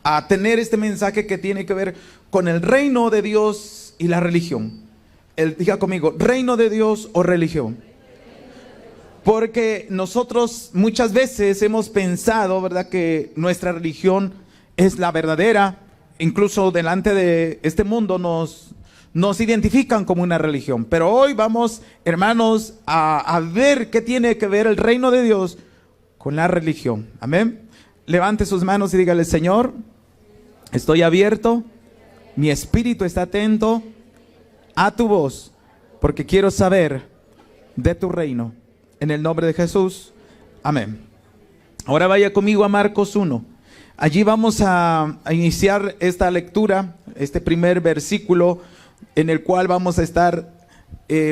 a tener este mensaje que tiene que ver con el reino de Dios y la religión. Diga conmigo, reino de Dios o religión. Porque nosotros muchas veces hemos pensado, ¿verdad?, que nuestra religión es la verdadera. Incluso delante de este mundo nos identifican como una religión. Pero hoy vamos, hermanos, a ver qué tiene que ver el reino de Dios con la religión. Amén. Levante sus manos y dígale: Señor, estoy abierto, mi espíritu está atento a tu voz, porque quiero saber de tu reino. En el nombre de Jesús, amén. Ahora vaya conmigo a Marcos 1. Allí vamos a iniciar esta lectura, este primer versículo en el cual vamos a estar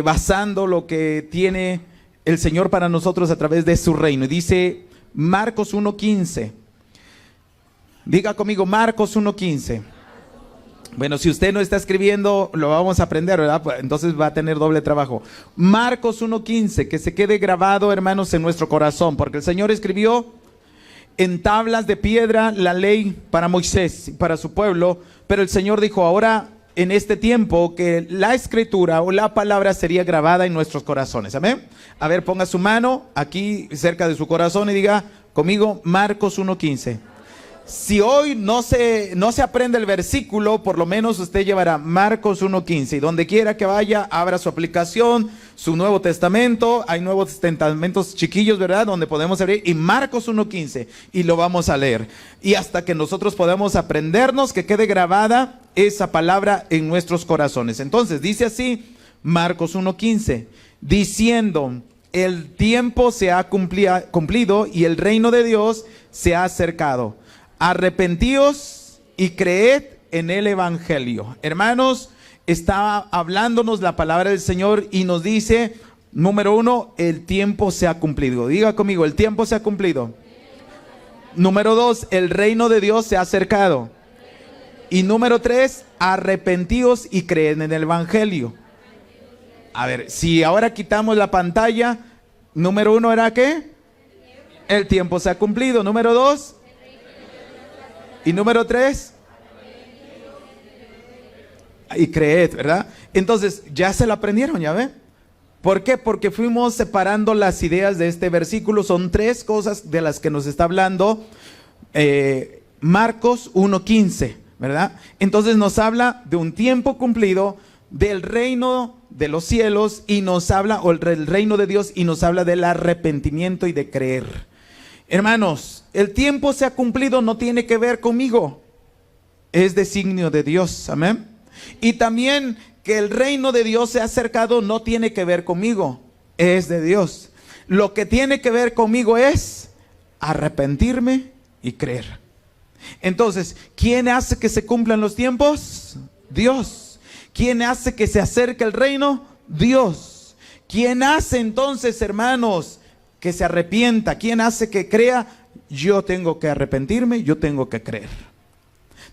basando lo que tiene el Señor para nosotros a través de su reino. Y dice Marcos 1:15. Diga conmigo, Marcos 1:15. Bueno, si usted no está escribiendo, lo vamos a aprender, ¿verdad? Entonces va a tener doble trabajo. Marcos 1:15, que se quede grabado, hermanos, en nuestro corazón, porque el Señor escribió en tablas de piedra la ley para Moisés y para su pueblo, pero el Señor dijo ahora, en este tiempo, que la escritura o la palabra sería grabada en nuestros corazones. Amén. A ver, ponga su mano aquí cerca de su corazón y diga conmigo Marcos 1:15. Si hoy no se aprende el versículo, por lo menos usted llevará Marcos 1:15. Y donde quiera que vaya, abra su aplicación, su Nuevo Testamento. Hay Nuevos Testamentos chiquillos, ¿verdad?, donde podemos abrir. Y Marcos 1:15. Y lo vamos a leer. Y hasta que nosotros podamos aprendernos, que quede grabada esa palabra en nuestros corazones. Entonces, dice así, Marcos 1:15. Diciendo, el tiempo se ha cumplido y el reino de Dios se ha acercado. Arrepentíos y creed en el evangelio. Hermanos, está hablándonos la palabra del Señor y nos dice, número 1, el tiempo se ha cumplido. Diga conmigo, el tiempo se ha cumplido. Número 2, el reino de Dios se ha acercado. Y número 3, arrepentíos y creed en el evangelio. A ver, si ahora quitamos la pantalla, número 1 era ¿qué? El tiempo se ha cumplido. Número 2. Y número 3, y creed, ¿verdad? Entonces, ya se la aprendieron, ¿ya ven? ¿Por qué? Porque fuimos separando las ideas de este versículo. Son 3 cosas de las que nos está hablando Marcos 1:15, ¿verdad? Entonces nos habla de un tiempo cumplido, del reino de los cielos, y nos habla, o el reino de Dios, y nos habla del arrepentimiento y de creer. Hermanos, el tiempo se ha cumplido no tiene que ver conmigo, es designio de Dios, amén. Y también que el reino de Dios se ha acercado no tiene que ver conmigo, es de Dios. Lo que tiene que ver conmigo es arrepentirme y creer. Entonces, ¿quién hace que se cumplan los tiempos? Dios. ¿Quién hace que se acerque el reino? Dios. ¿Quién hace entonces, hermanos, que se arrepienta? ¿Quién hace que crea? Yo tengo que arrepentirme, yo tengo que creer.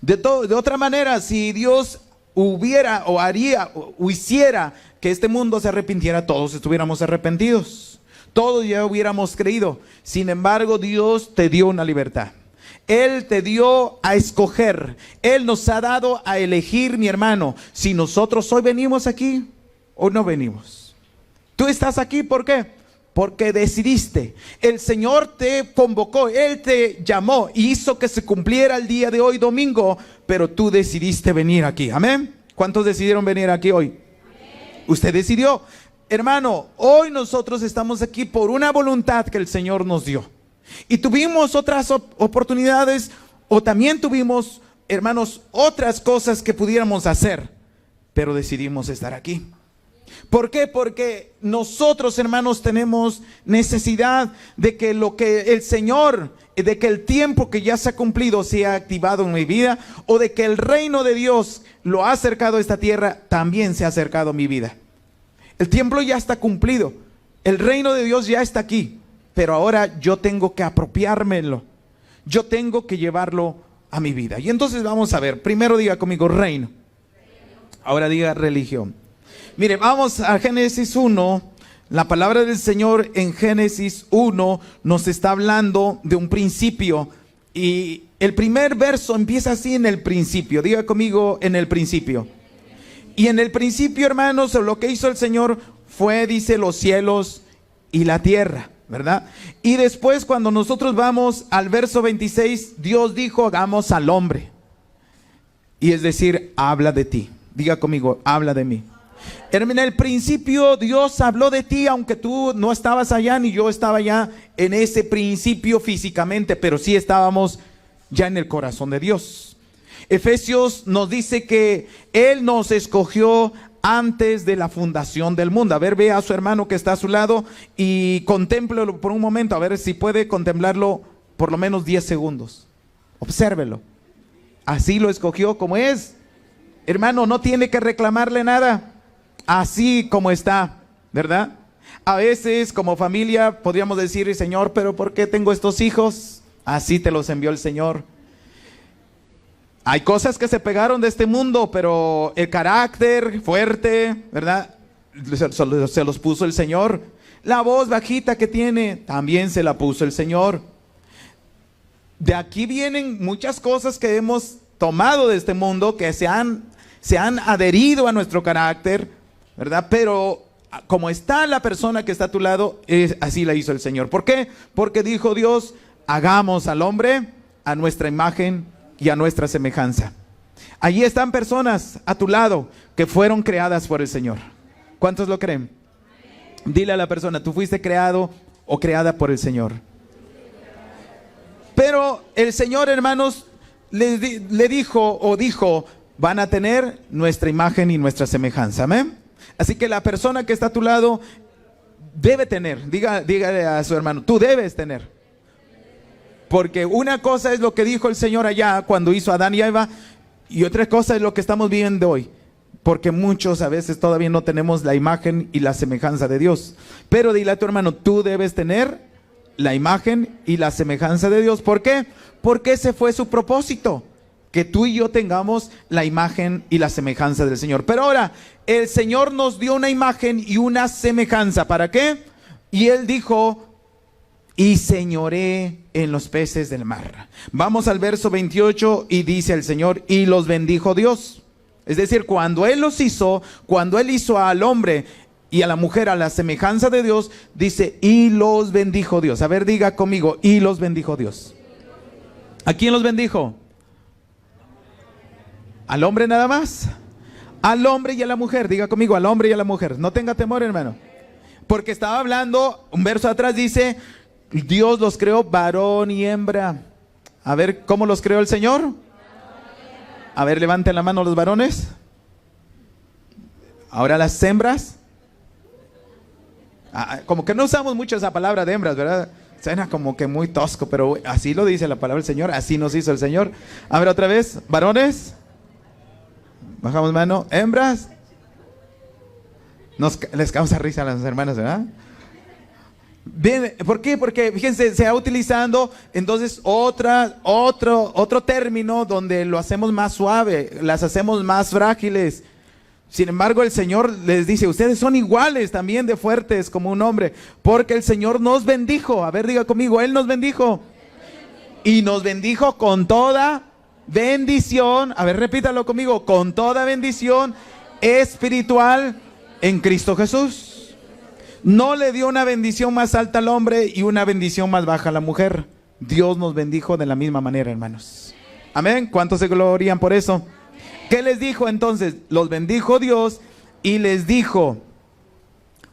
De otra manera, si Dios hubiera o haría o hiciera que este mundo se arrepintiera, todos estuviéramos arrepentidos, todos ya hubiéramos creído. Sin embargo, Dios te dio una libertad. Él te dio a escoger. Él nos ha dado a elegir, mi hermano, si nosotros hoy venimos aquí o no venimos. Tú estás aquí, ¿por qué? Porque decidiste. El Señor te convocó, Él te llamó y hizo que se cumpliera el día de hoy, domingo, pero tú decidiste venir aquí. Amén. ¿Cuántos decidieron venir aquí hoy? Amén. Usted decidió. Hermano, hoy nosotros estamos aquí por una voluntad que el Señor nos dio. Y tuvimos otras oportunidades, o también tuvimos, hermanos, otras cosas que pudiéramos hacer, pero decidimos estar aquí. ¿Por qué? Porque nosotros, hermanos, tenemos necesidad de que lo que el Señor, de que el tiempo que ya se ha cumplido sea activado en mi vida, o de que el reino de Dios lo ha acercado a esta tierra, también se ha acercado a mi vida. El tiempo ya está cumplido, el reino de Dios ya está aquí, pero ahora yo tengo que apropiármelo, yo tengo que llevarlo a mi vida. Y entonces vamos a ver, primero diga conmigo reino, ahora diga religión. Mire, vamos a Génesis 1, la palabra del Señor en Génesis 1 nos está hablando de un principio, y El primer verso empieza así: en el principio. Diga conmigo: en el principio. Y en el principio, hermanos, lo que hizo el Señor fue, dice, los cielos y la tierra, ¿verdad? Y después, cuando nosotros vamos al verso 26, Dios dijo: hagamos al hombre. Y es decir, habla de ti. Diga conmigo: habla de mí. En el principio Dios habló de ti, aunque tú no estabas allá ni yo estaba allá en ese principio físicamente, pero sí estábamos ya en el corazón de Dios. Efesios nos dice que Él nos escogió antes de la fundación del mundo. A ver, ve a su hermano que está a su lado y contémplelo por un momento, a ver si puede contemplarlo por lo menos 10 segundos. Obsérvelo. Así lo escogió como es. Hermano, no tiene que reclamarle nada. Así como está, ¿verdad? A veces como familia podríamos decir: Señor, pero ¿por qué tengo estos hijos? Así te los envió el Señor. Hay cosas que se pegaron de este mundo, pero el carácter fuerte, ¿verdad? Se los puso el Señor. La voz bajita que tiene, también se la puso el Señor. De aquí vienen muchas cosas que hemos tomado de este mundo, que se han adherido a nuestro carácter, ¿verdad? Pero como está la persona que está a tu lado, así la hizo el Señor. ¿Por qué? Porque dijo Dios: hagamos al hombre a nuestra imagen y a nuestra semejanza. Allí están personas a tu lado que fueron creadas por el Señor. ¿Cuántos lo creen? Dile a la persona: tú fuiste creado o creada por el Señor. Pero el Señor, hermanos, le dijo: van a tener nuestra imagen y nuestra semejanza. Amén. Así que la persona que está a tu lado debe tener, dígale a su hermano: tú debes tener. Porque una cosa es lo que dijo el Señor allá cuando hizo a Adán y a Eva, y otra cosa es lo que estamos viviendo hoy. Porque muchos a veces todavía no tenemos la imagen y la semejanza de Dios. Pero dile a tu hermano: tú debes tener la imagen y la semejanza de Dios. ¿Por qué? Porque ese fue su propósito, que tú y yo tengamos la imagen y la semejanza del Señor. Pero ahora, el Señor nos dio una imagen y una semejanza. ¿Para qué? Y Él dijo: y señoré en los peces del mar. Vamos al verso 28 y dice el Señor: y los bendijo Dios. Es decir, cuando Él los hizo, cuando Él hizo al hombre y a la mujer a la semejanza de Dios, dice: y los bendijo Dios. A ver, diga conmigo: y los bendijo Dios. ¿A quién los bendijo? ¿Al hombre nada más? Al hombre y a la mujer. Diga conmigo: al hombre y a la mujer. No tenga temor, hermano. Porque estaba hablando, un verso atrás dice: Dios los creó varón y hembra. A ver, ¿cómo los creó el Señor? A ver, levanten la mano los varones. Ahora las hembras. Como que no usamos mucho esa palabra de hembras, ¿verdad? Suena como que muy tosco, pero así lo dice la palabra del Señor. Así nos hizo el Señor. A ver, otra vez, varones. Bajamos mano. Hembras. Les causa risa a las hermanas, ¿verdad? Bien, ¿por qué? Porque fíjense, se ha utilizando entonces otro término donde lo hacemos más suave, las hacemos más frágiles. Sin embargo, el Señor les dice: ustedes son iguales también de fuertes como un hombre, porque el Señor nos bendijo. A ver, diga conmigo: Él nos bendijo. Y nos bendijo con toda bendición. A ver, repítalo conmigo: con toda bendición espiritual en Cristo Jesús. No le dio una bendición más alta al hombre y una bendición más baja a la mujer. Dios nos bendijo de la misma manera, hermanos. Amén. ¿Cuántos se glorían por eso? ¿Qué les dijo entonces? Los bendijo Dios y les dijo: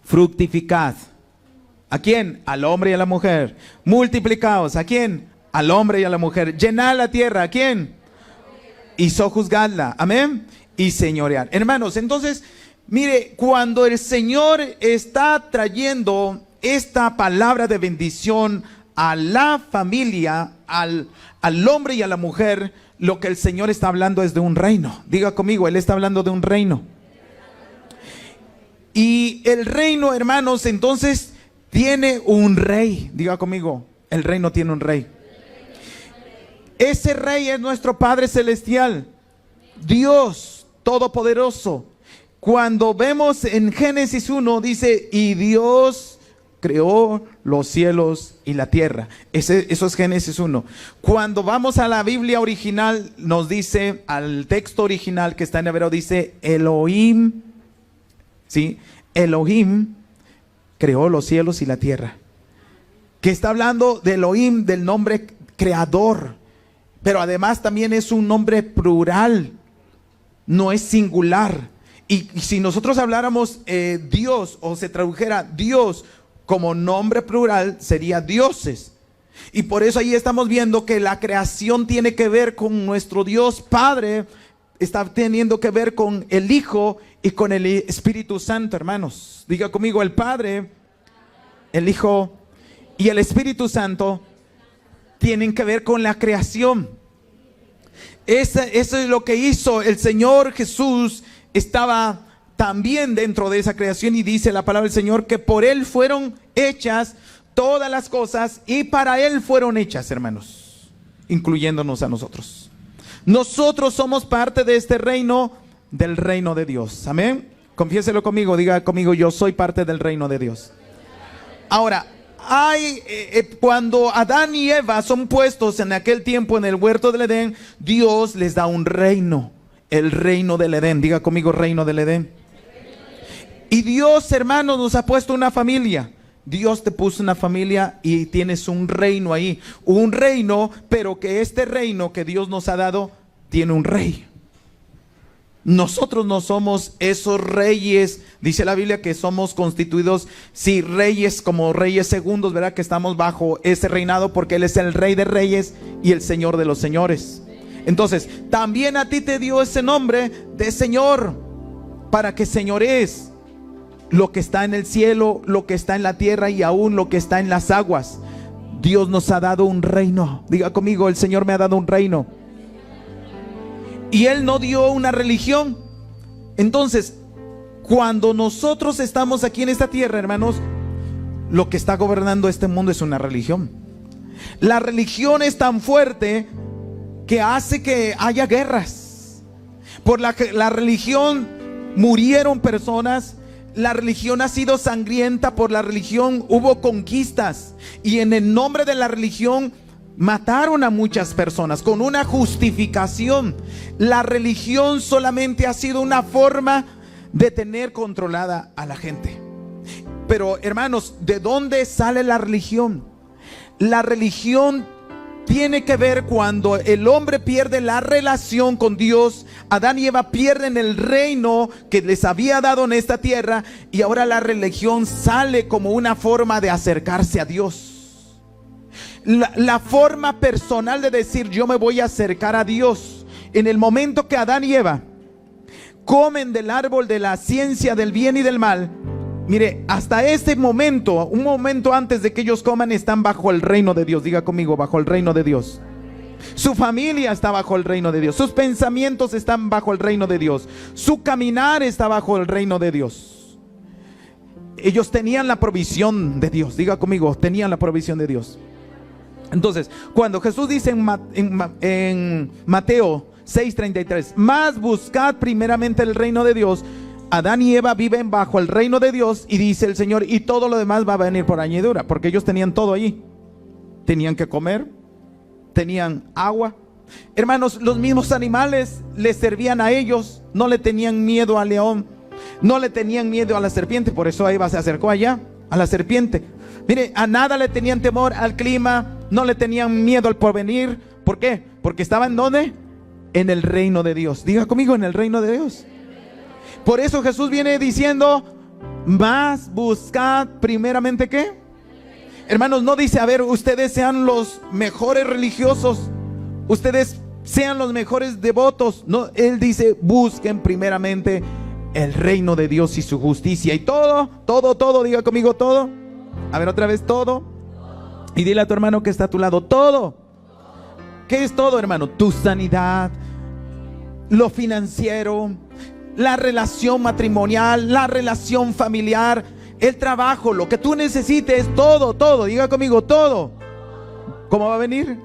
fructificad. ¿A quién? Al hombre y a la mujer. Multiplicaos. ¿A quién? Al hombre y a la mujer. Llenad la tierra. ¿A quién? Y sojuzgadla. Amén. Y señorear. Hermanos, entonces, mire, cuando el Señor está trayendo esta palabra de bendición a la familia, al hombre y a la mujer, lo que el Señor está hablando es de un reino. Diga conmigo: Él está hablando de un reino. Y el reino, hermanos, entonces tiene un rey. Diga conmigo: el reino tiene un rey. Ese rey es nuestro Padre Celestial, Dios Todopoderoso. Cuando vemos en Génesis 1, dice: y Dios creó los cielos y la tierra. Eso es Génesis 1. Cuando vamos a la Biblia original, nos dice, al texto original que está en hebreo, dice Elohim, ¿sí? Elohim creó los cielos y la tierra. Que está hablando de Elohim, del nombre creador. Pero además también es un nombre plural, no es singular. Y si nosotros habláramos Dios, o se tradujera Dios como nombre plural, sería dioses. Y por eso ahí estamos viendo que la creación tiene que ver con nuestro Dios Padre, está teniendo que ver con el Hijo y con el Espíritu Santo, hermanos. Diga conmigo, el Padre, el Hijo y el Espíritu Santo tienen que ver con la creación. Eso es lo que hizo el Señor Jesús. Estaba también dentro de esa creación, y dice la palabra del Señor que por Él fueron hechas todas las cosas y para Él fueron hechas, hermanos, incluyéndonos a nosotros. Nosotros somos parte de este reino, del reino de Dios. Amén. Confiéselo conmigo, diga conmigo, yo soy parte del reino de Dios. Ahora, cuando Adán y Eva son puestos en aquel tiempo en el huerto del Edén, Dios les da un reino, el reino del Edén. Diga conmigo, reino del Edén. Y Dios, hermanos, nos ha puesto una familia. Dios te puso una familia y tienes un reino ahí. Un reino, pero que este reino que Dios nos ha dado tiene un rey. Nosotros no somos esos reyes. Dice la Biblia que somos constituidos, sí, reyes, como reyes segundos, ¿verdad? Que estamos bajo ese reinado porque Él es el Rey de Reyes y el Señor de los Señores. Entonces, también a ti te dio ese nombre de Señor, para que señorees lo que está en el cielo, lo que está en la tierra y aún lo que está en las aguas. Dios nos ha dado un reino. Diga conmigo, el Señor me ha dado un reino. Y Él no dio una religión. Entonces, cuando nosotros estamos aquí en esta tierra, hermanos, lo que está gobernando este mundo es una religión. La religión es tan fuerte que hace que haya guerras. Por la religión murieron personas. La religión ha sido sangrienta. Por la religión hubo conquistas. Y en el nombre de la religión mataron a muchas personas con una justificación. La religión solamente ha sido una forma de tener controlada a la gente. Pero hermanos, ¿de dónde sale la religión? La religión tiene que ver cuando el hombre pierde la relación con Dios. Adán y Eva pierden el reino que les había dado en esta tierra, y ahora la religión sale como una forma de acercarse a Dios. La forma personal de decir yo me voy a acercar a Dios. En el momento que Adán y Eva comen del árbol de la ciencia del bien y del mal, mire, hasta este momento, un momento antes de que ellos coman, están bajo el reino de Dios. Diga conmigo, bajo el reino de Dios. Su familia está bajo el reino de Dios. Sus pensamientos están bajo el reino de Dios. Su caminar está bajo el reino de Dios. Ellos tenían la provisión de Dios. Diga conmigo, tenían la provisión de Dios. Entonces, cuando Jesús dice en Mateo 6:33, más buscad primeramente el reino de Dios. Adán y Eva viven bajo el reino de Dios, y dice el Señor, y todo lo demás va a venir por añadidura, porque ellos tenían todo allí. Tenían que comer, tenían agua. Hermanos, los mismos animales les servían a ellos. No le tenían miedo al león, no le tenían miedo a la serpiente. Por eso Eva se acercó allá a la serpiente. Mire, a nada le tenían temor, al clima, no le tenían miedo al porvenir. ¿Por qué? Porque estaban ¿dónde? En el reino de Dios. Diga conmigo, en el reino de Dios. Por eso Jesús viene diciendo, más buscad primeramente ¿qué? Hermanos, no dice, a ver, ustedes sean los mejores religiosos, ustedes sean los mejores devotos. No, Él dice, busquen primeramente el reino de Dios y su justicia. Y todo, diga conmigo, todo. A ver, otra vez, todo. Y dile a tu hermano que está a tu lado, todo. ¿Qué es todo, hermano? Tu sanidad, lo financiero, la relación matrimonial, la relación familiar, el trabajo, lo que tú necesites, todo. Diga conmigo, todo. ¿Cómo va a venir?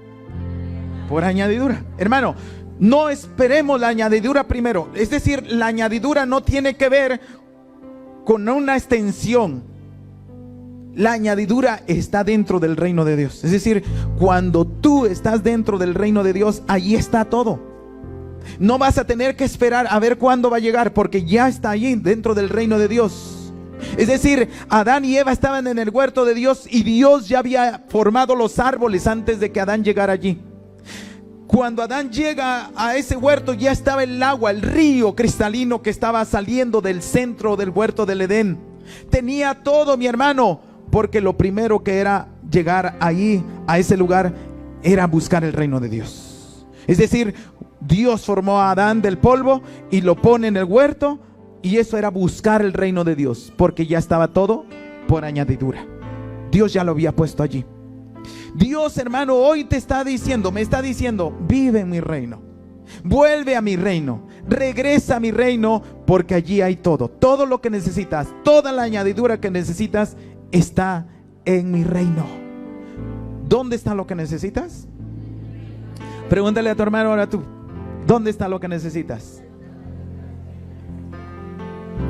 Por añadidura. Hermano, no esperemos la añadidura primero. Es decir, la añadidura no tiene que ver con una extensión. La añadidura está dentro del reino de Dios. Es decir, cuando tú estás dentro del reino de Dios, ahí está todo. No vas a tener que esperar a ver cuándo va a llegar, porque ya está allí dentro del reino de Dios. Es decir, Adán y Eva estaban en el huerto de Dios y Dios ya había formado los árboles antes de que Adán llegara allí. Cuando Adán llega a ese huerto, ya estaba el agua, el río cristalino que estaba saliendo del centro del huerto del Edén. Tenía todo, mi hermano, porque lo primero que era llegar ahí, a ese lugar, era buscar el reino de Dios. Es decir, Dios formó a Adán del polvo y lo pone en el huerto, y eso era buscar el reino de Dios, porque ya estaba todo por añadidura. Dios ya lo había puesto allí. Dios, hermano, hoy te está diciendo, me está diciendo, vive en mi reino, vuelve a mi reino, regresa a mi reino, porque allí hay todo, todo lo que necesitas, toda la añadidura que necesitas está en mi reino. ¿Dónde está lo que necesitas? Pregúntale a tu hermano ahora tú, ¿dónde está lo que necesitas?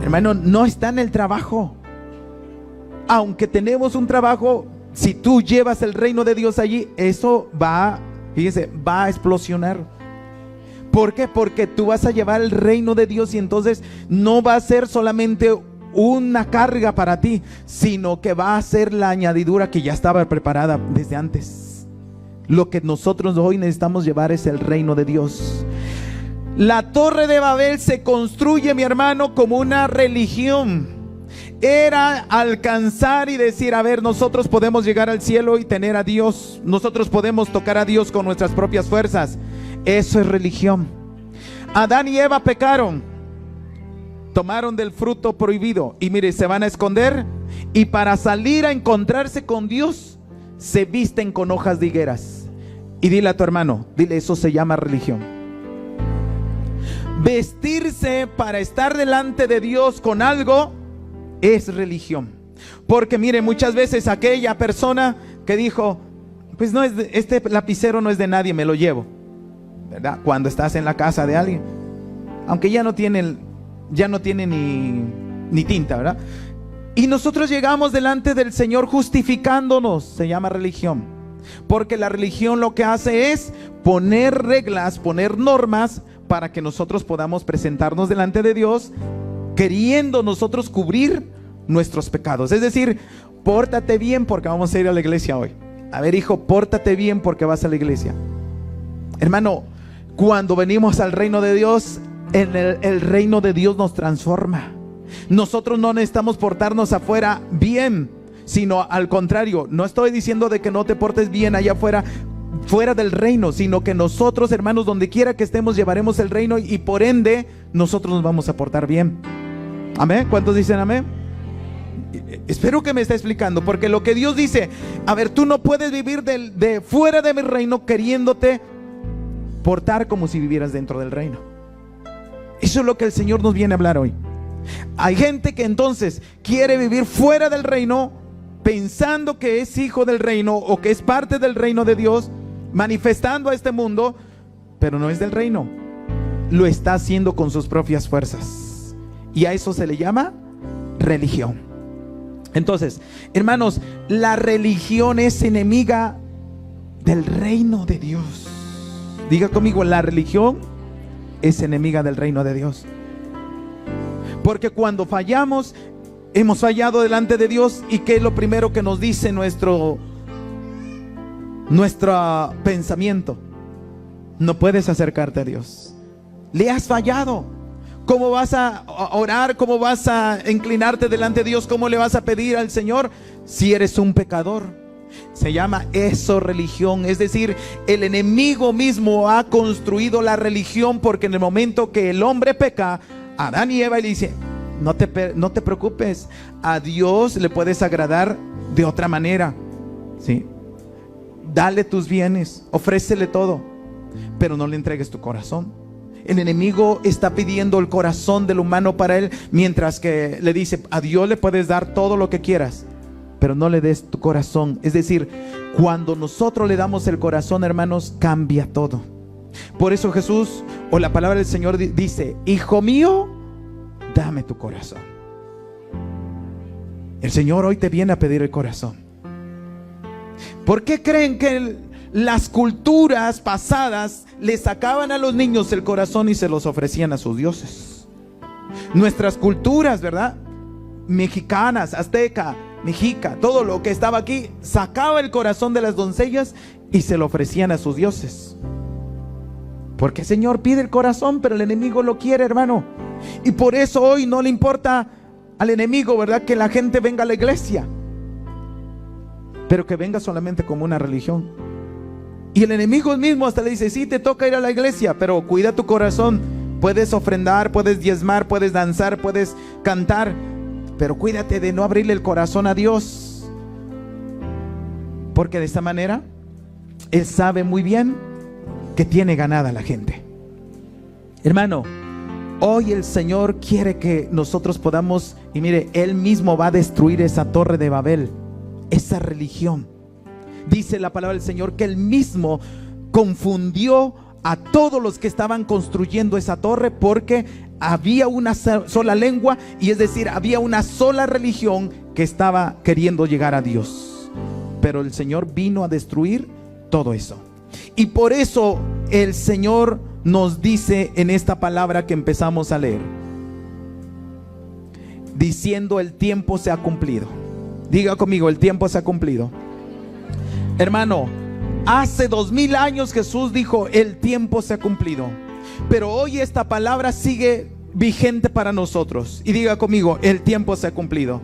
Hermano, no está en el trabajo. Aunque tenemos un trabajo, si tú llevas el reino de Dios allí, eso va, fíjese, va a explosionar. ¿Por qué? Porque tú vas a llevar el reino de Dios y entonces no va a ser solamente una carga para ti, sino que va a ser la añadidura que ya estaba preparada desde antes. Lo que nosotros hoy necesitamos llevar es el reino de Dios. La torre de Babel se construye, mi hermano, como una religión. Era alcanzar y decir, a ver, nosotros podemos llegar al cielo y tener a Dios. Nosotros podemos tocar a Dios con nuestras propias fuerzas. Eso es religión. Adán y Eva pecaron, tomaron del fruto prohibido y mire, se van a esconder, y para salir a encontrarse con Dios se visten con hojas de higueras. Y dile a tu hermano, dile, eso se llama religión. Vestirse para estar delante de Dios con algo es religión. Porque mire, muchas veces aquella persona que dijo, pues no es de, este lapicero no es de nadie, me lo llevo, ¿verdad? Cuando estás en la casa de alguien, aunque ya no tiene ni tinta, ¿verdad? Y nosotros llegamos delante del Señor justificándonos, se llama religión. Porque la religión lo que hace es poner reglas, poner normas para que nosotros podamos presentarnos delante de Dios, queriendo nosotros cubrir nuestros pecados. Es decir, pórtate bien porque vamos a ir a la iglesia hoy. A ver, hijo, pórtate bien porque vas a la iglesia. Hermano, cuando venimos al reino de Dios, el reino de Dios nos transforma. Nosotros no necesitamos portarnos afuera bien, sino al contrario. No estoy diciendo de que no te portes bien allá afuera, fuera del reino, sino que nosotros, hermanos, donde quiera que estemos, llevaremos el reino y por ende nosotros nos vamos a portar bien. Amén. ¿Cuántos dicen amén? Espero que me esté explicando, porque lo que Dios dice, a ver, tú no puedes vivir de fuera de mi reino queriéndote portar como si vivieras dentro del reino. Eso es lo que el Señor nos viene a hablar hoy. Hay gente que entonces quiere vivir fuera del reino, pensando que es hijo del reino o que es parte del reino de Dios, manifestando a este mundo, pero no es del reino. Lo está haciendo con sus propias fuerzas, y a eso se le llama religión. Entonces, hermanos, la religión es enemiga del reino de Dios. Diga conmigo, la religión es enemiga del reino de Dios. Porque cuando fallamos, hemos fallado delante de Dios, y ¿qué es lo primero que nos dice nuestro pensamiento? No puedes acercarte a Dios. Le has fallado. ¿Cómo vas a orar? ¿Cómo vas a inclinarte delante de Dios? ¿Cómo le vas a pedir al Señor si eres un pecador? Se llama eso religión. Es decir, el enemigo mismo ha construido la religión, porque en el momento que el hombre peca, Adán y Eva le dice, no te preocupes, a Dios le puedes agradar de otra manera, ¿sí? Dale tus bienes, ofrécele todo, pero no le entregues tu corazón. El enemigo está pidiendo el corazón del humano para él, mientras que le dice, a Dios le puedes dar todo lo que quieras, pero no le des tu corazón. Es decir, cuando nosotros le damos el corazón, hermanos, cambia todo. Por eso Jesús, o la palabra del Señor dice, hijo mío, dame tu corazón. El Señor hoy te viene a pedir el corazón. ¿Por qué creen que las culturas pasadas le sacaban a los niños el corazón y se los ofrecían a sus dioses? Nuestras culturas, ¿verdad? Mexicanas, azteca, mexica, todo lo que estaba aquí, sacaba el corazón de las doncellas y se lo ofrecían a sus dioses. Porque el Señor pide el corazón, pero el enemigo lo quiere, hermano. Y por eso hoy no le importa al enemigo, ¿verdad?, que la gente venga a la iglesia, pero que venga solamente como una religión. Y el enemigo mismo hasta le dice: sí, te toca ir a la iglesia, pero cuida tu corazón. Puedes ofrendar, puedes diezmar, puedes danzar, puedes cantar, pero cuídate de no abrirle el corazón a Dios, porque de esta manera Él sabe muy bien que tiene ganada la gente. Hermano, hoy el Señor quiere que nosotros podamos, y mire, Él mismo va a destruir esa torre de Babel, esa religión. Dice la palabra del Señor que Él mismo confundió a todos los que estaban construyendo esa torre, porque había una sola lengua, y es decir, había una sola religión que estaba queriendo llegar a Dios. Pero el Señor vino a destruir todo eso. Y por eso el Señor nos dice en esta palabra que empezamos a leer, diciendo: el tiempo se ha cumplido. Diga conmigo: el tiempo se ha cumplido. Hermano, hace 2000 años Jesús dijo: el tiempo se ha cumplido. Pero hoy esta palabra sigue vigente para nosotros. Y diga conmigo: el tiempo se ha cumplido.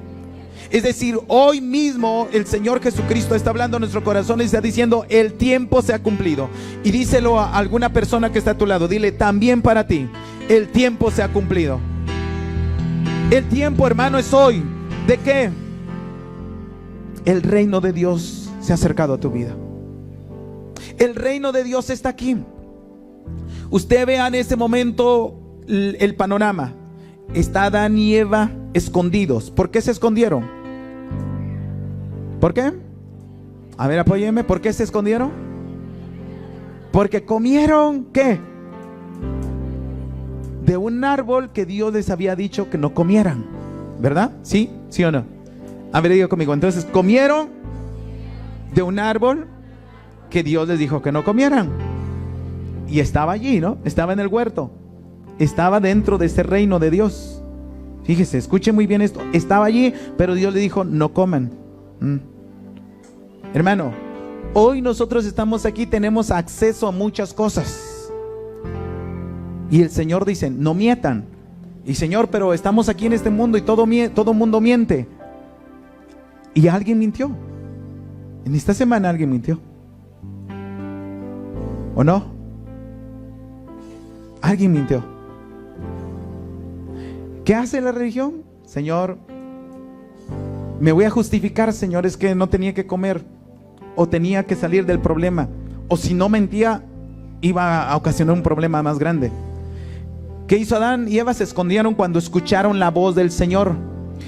Es decir, hoy mismo el Señor Jesucristo está hablando a nuestro corazón y está diciendo: el tiempo se ha cumplido. Y díselo a alguna persona que está a tu lado. Dile: también para ti, el tiempo se ha cumplido. El tiempo, hermano, es hoy. ¿De qué? El reino de Dios se ha acercado a tu vida. El reino de Dios está aquí. Usted vea en este momento el panorama. Está Adán y Eva escondidos. ¿Por qué se escondieron? ¿Por qué? A ver, apóyeme. ¿Por qué se escondieron? Porque comieron, ¿qué? De un árbol que Dios les había dicho que no comieran, ¿verdad? ¿Sí? ¿Sí o no? A ver, diga conmigo. Entonces, comieron de un árbol que Dios les dijo que no comieran. Y estaba allí, ¿no? Estaba en el huerto. Estaba dentro de ese reino de Dios. Fíjese, escuche muy bien esto. Estaba allí, pero Dios le dijo: no coman. Hermano, hoy nosotros estamos aquí, tenemos acceso a muchas cosas. Y el Señor dice: no mientan. Y Señor, pero estamos aquí en este mundo y todo mundo miente. Y alguien mintió. En esta semana alguien mintió. ¿O no? Alguien mintió. ¿Qué hace la religión? Señor, me voy a justificar, Señor, es que no tenía que comer, o tenía que salir del problema, o si no mentía iba a ocasionar un problema más grande. ¿Qué hizo Adán y Eva? Se escondieron cuando escucharon la voz del Señor.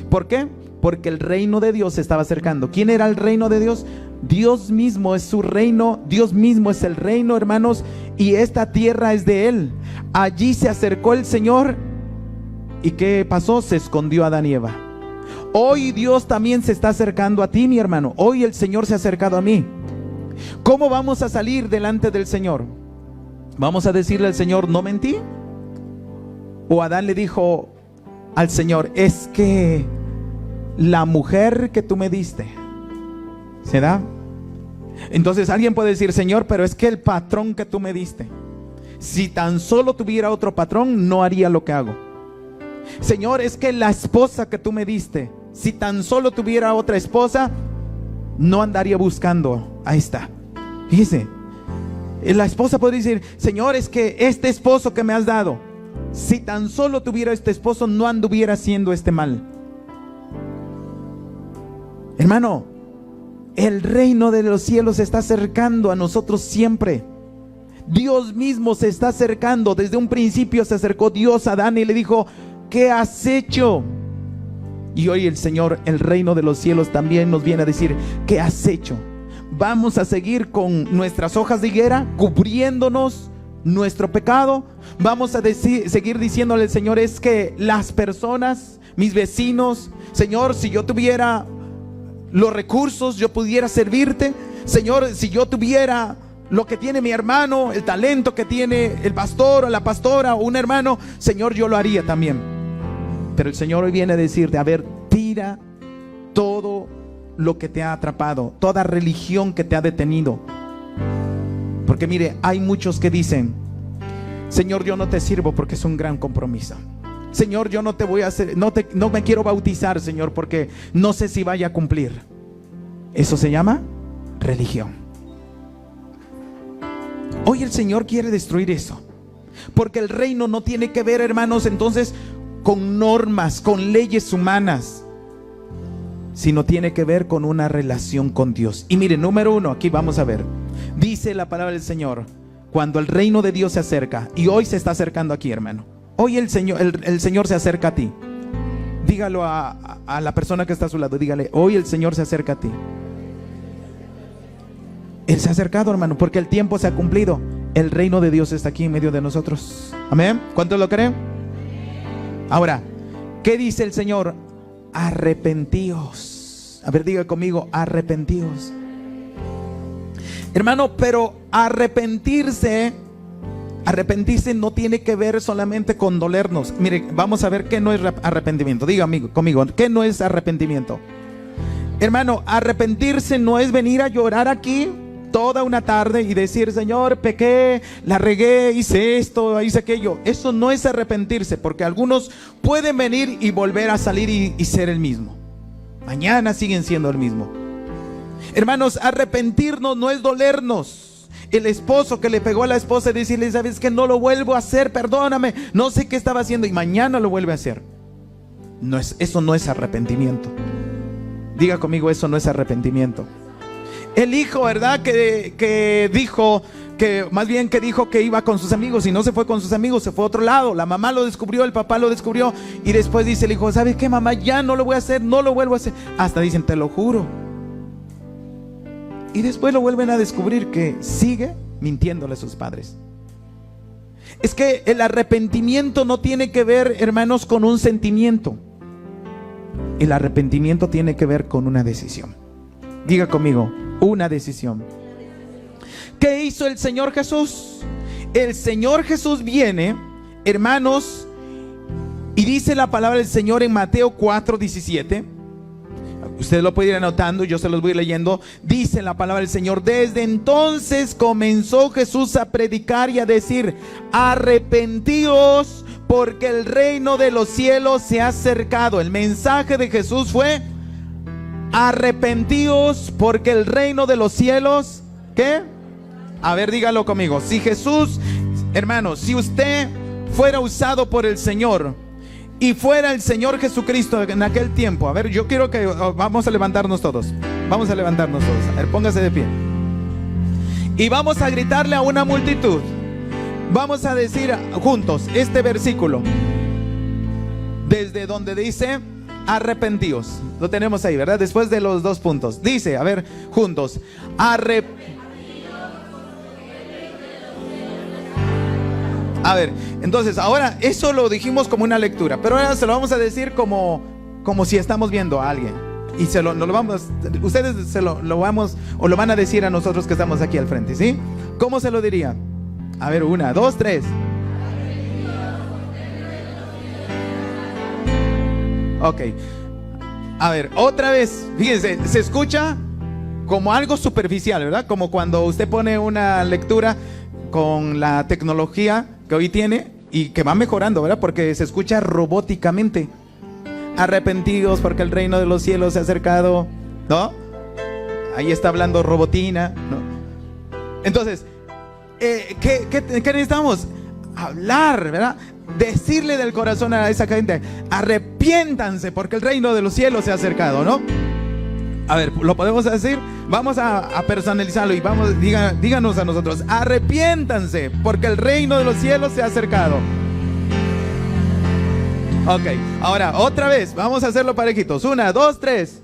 ¿Por qué? Porque el reino de Dios se estaba acercando. ¿Quién era el reino de Dios? Dios mismo es su reino. Dios mismo es el reino, hermanos, y esta tierra es de Él. Allí se acercó el Señor. ¿Y qué pasó? Se escondió Adán y Eva. Hoy Dios también se está acercando a ti, mi hermano. Hoy el Señor se ha acercado a mí. ¿Cómo vamos a salir delante del Señor? ¿Vamos a decirle al Señor: no mentí? O Adán le dijo al Señor: es que la mujer que tú me diste, ¿se da? Entonces alguien puede decir: Señor, pero es que el patrón que tú me diste, si tan solo tuviera otro patrón, no haría lo que hago. Señor, es que la esposa que tú me diste, si tan solo tuviera otra esposa, no andaría buscando. Ahí está. Fíjese, la esposa puede decir: Señor, es que este esposo que me has dado, si tan solo tuviera este esposo, no anduviera haciendo este mal. Hermano, el reino de los cielos se está acercando a nosotros siempre. Dios mismo se está acercando. Desde un principio se acercó Dios a Adán y le dijo: ¿qué has hecho? Y hoy el Señor, el reino de los cielos, también nos viene a decir: ¿qué has hecho? Vamos a seguir con nuestras hojas de higuera, cubriéndonos nuestro pecado. Vamos a seguir diciéndole al Señor: es que las personas mis vecinos. Señor, si yo tuviera los recursos, yo pudiera servirte. Señor, si yo tuviera lo que tiene mi hermano, el talento que tiene el pastor o la pastora o un hermano, Señor, yo lo haría también. Pero el Señor hoy viene a decirte, a ver, tira todo lo que te ha atrapado, toda religión que te ha detenido. Porque mire, hay muchos que dicen, Señor, yo no te sirvo porque es un gran compromiso. Señor, yo no te voy a hacer, no me quiero bautizar, Señor, porque no sé si vaya a cumplir. Eso se llama religión. Hoy el Señor quiere destruir eso, porque el reino no tiene que ver, hermanos, entonces con normas, con leyes humanas, sino tiene que ver con una relación con Dios. Y mire, número uno, aquí vamos a ver, dice la palabra del Señor, cuando el reino de Dios se acerca, y hoy se está acercando aquí, hermano. Hoy el Señor se acerca a ti. Dígalo a la persona que está a su lado, dígale, hoy el Señor se acerca a ti. Él se ha acercado, hermano, porque el tiempo se ha cumplido. El reino de Dios está aquí en medio de nosotros. Amén. ¿Cuántos lo creen? Ahora, ¿qué dice el Señor? Arrepentíos. A ver, diga conmigo, arrepentíos. Hermano, pero arrepentirse no tiene que ver solamente con dolernos. Mire, vamos a ver qué no es arrepentimiento. Diga conmigo, ¿qué no es arrepentimiento? Hermano, arrepentirse no es venir a llorar aquí toda una tarde y decir, Señor, pequé, la regué, hice esto, hice aquello. Eso no es arrepentirse, porque algunos pueden venir y volver a salir y ser el mismo. Mañana siguen siendo el mismo. Hermanos, arrepentirnos no es dolernos. El esposo que le pegó a la esposa y decirle, ¿sabes qué? No lo vuelvo a hacer, perdóname, no sé qué estaba haciendo, y mañana lo vuelve a hacer. Eso no es arrepentimiento. Diga conmigo, eso no es arrepentimiento. El hijo, ¿verdad? Que dijo que iba con sus amigos, y no se fue con sus amigos, se fue a otro lado. La mamá lo descubrió, el papá lo descubrió, y después dice el hijo, ¿sabes qué, mamá? Ya no lo voy a hacer, no lo vuelvo a hacer. Hasta dicen, te lo juro. Y después lo vuelven a descubrir que sigue mintiéndole a sus padres. Es que el arrepentimiento no tiene que ver, hermanos, con un sentimiento. El arrepentimiento tiene que ver con una decisión. Diga conmigo, una decisión. ¿Qué hizo el Señor Jesús? El Señor Jesús viene, hermanos, y dice la palabra del Señor en Mateo 4:17. Ustedes lo pueden ir anotando, yo se los voy leyendo. Dice la palabra del Señor: desde entonces comenzó Jesús a predicar y a decir: arrepentíos, porque el reino de los cielos se ha acercado. El mensaje de Jesús fue: arrepentíos, porque el reino de los cielos, ¿qué? A ver, dígalo conmigo. Si Jesús, hermanos, si usted fuera usado por el Señor y fuera el Señor Jesucristo en aquel tiempo, a ver, yo quiero que vamos a levantarnos todos. Vamos a levantarnos todos. A ver, póngase de pie. Y vamos a gritarle a una multitud. Vamos a decir juntos este versículo, desde donde dice: arrepentíos. Lo tenemos ahí, ¿verdad? Después de los dos puntos. Dice, a ver, juntos: A ver, entonces ahora eso lo dijimos como una lectura, pero ahora se lo vamos a decir como si estamos viendo a alguien. Y ustedes se lo vamos, o lo van a decir a nosotros que estamos aquí al frente, ¿sí? ¿Cómo se lo diría? A ver, 1, 2, 3. Ok. A ver, otra vez. Fíjense, se escucha como algo superficial, ¿verdad? Como cuando usted pone una lectura con la tecnología que hoy tiene y que va mejorando, ¿verdad? Porque se escucha robóticamente. Arrepentidos porque el reino de los cielos se ha acercado, ¿no? Ahí está hablando robotina, ¿no? Entonces, ¿qué necesitamos? Hablar, ¿verdad? Decirle del corazón a esa gente: arrepiéntanse porque el reino de los cielos se ha acercado, ¿no? A ver, ¿lo podemos decir? Vamos a personalizarlo y vamos, díganos a nosotros: arrepiéntanse porque el reino de los cielos se ha acercado. Ok, ahora otra vez, vamos a hacerlo parejitos. 1, 2, 3.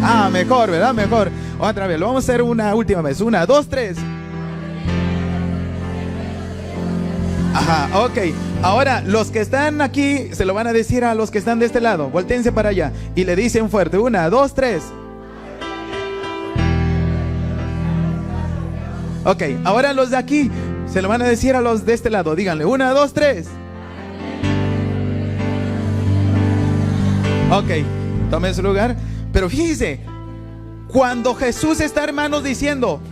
Ah, mejor, ¿verdad? Mejor. Otra vez, lo vamos a hacer una última vez. 1, 2, 3. Ajá, ok. Ahora, los que están aquí se lo van a decir a los que están de este lado. Voltéense para allá y le dicen fuerte. 1, 2, 3. Ok, ahora los de aquí se lo van a decir a los de este lado. Díganle, 1, 2, 3. Ok, tomen su lugar. Pero fíjense, cuando Jesús está, hermanos, diciendo: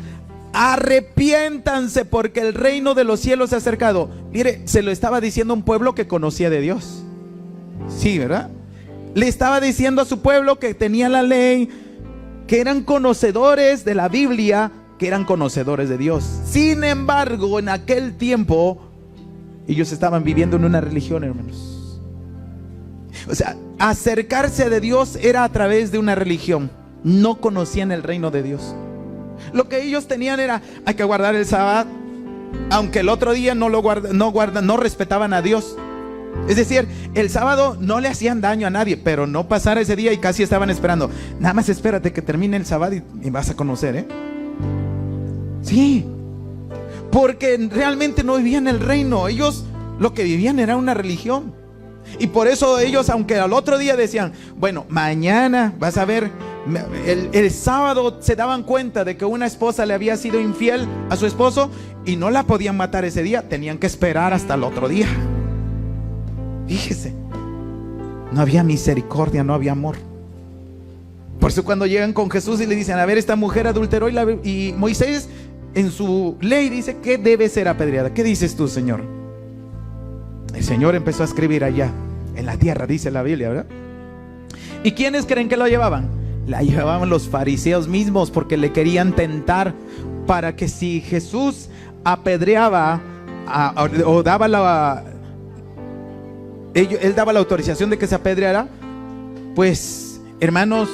arrepiéntanse porque el reino de los cielos se ha acercado. Mire, se lo estaba diciendo a un pueblo que conocía de Dios. Sí, ¿verdad? Le estaba diciendo a su pueblo que tenía la ley, que eran conocedores de la Biblia, que eran conocedores de Dios. Sin embargo, en aquel tiempo, ellos estaban viviendo en una religión, hermanos. O sea, acercarse de Dios era a través de una religión. No conocían el reino de Dios. Lo que ellos tenían era: hay que guardar el sábado, aunque el otro día no respetaban a Dios. Es decir, el sábado no le hacían daño a nadie, pero no pasara ese día y casi estaban esperando. Nada más espérate que termine el sábado y vas a conocer, ¿eh? Sí, porque realmente no vivían el reino. Ellos lo que vivían era una religión. Y por eso ellos, aunque al otro día decían: bueno, mañana vas a ver. El sábado se daban cuenta de que una esposa le había sido infiel a su esposo y no la podían matar ese día, tenían que esperar hasta el otro día. Fíjese, no había misericordia, no había amor. Por eso cuando llegan con Jesús y le dicen: a ver, esta mujer adulteró, y Moisés en su ley dice que debe ser apedreada. ¿Qué dices tú, Señor? El Señor empezó a escribir allá en la tierra, dice la Biblia, ¿verdad? ¿Y quiénes creen que lo llevaban? La llevaban los fariseos mismos, porque le querían tentar para que si Jesús apedreaba o daba él daba la autorización de que se apedreara, pues, hermanos,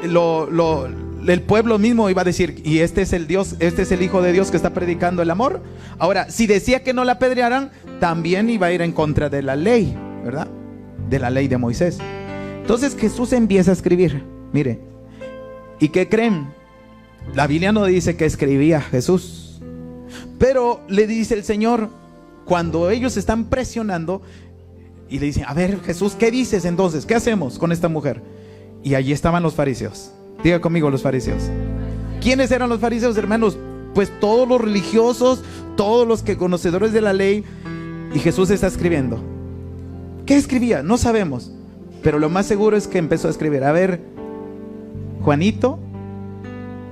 el pueblo mismo iba a decir: y este es el Dios, este es el Hijo de Dios que está predicando el amor. Ahora, si decía que no la apedrearan, también iba a ir en contra de la ley, ¿verdad? De la ley de Moisés. Entonces Jesús empieza a escribir. Mire, ¿y qué creen? La Biblia no dice que escribía Jesús, pero le dice el Señor, cuando ellos están presionando y le dicen: a ver, Jesús, ¿qué dices entonces? ¿Qué hacemos con esta mujer? Y allí estaban los fariseos. Diga conmigo, los fariseos. ¿Quiénes eran los fariseos, hermanos? Pues todos los religiosos, todos los que conocedores de la ley. Y Jesús está escribiendo. ¿Qué escribía? No sabemos, pero lo más seguro es que empezó a escribir: a ver, Juanito,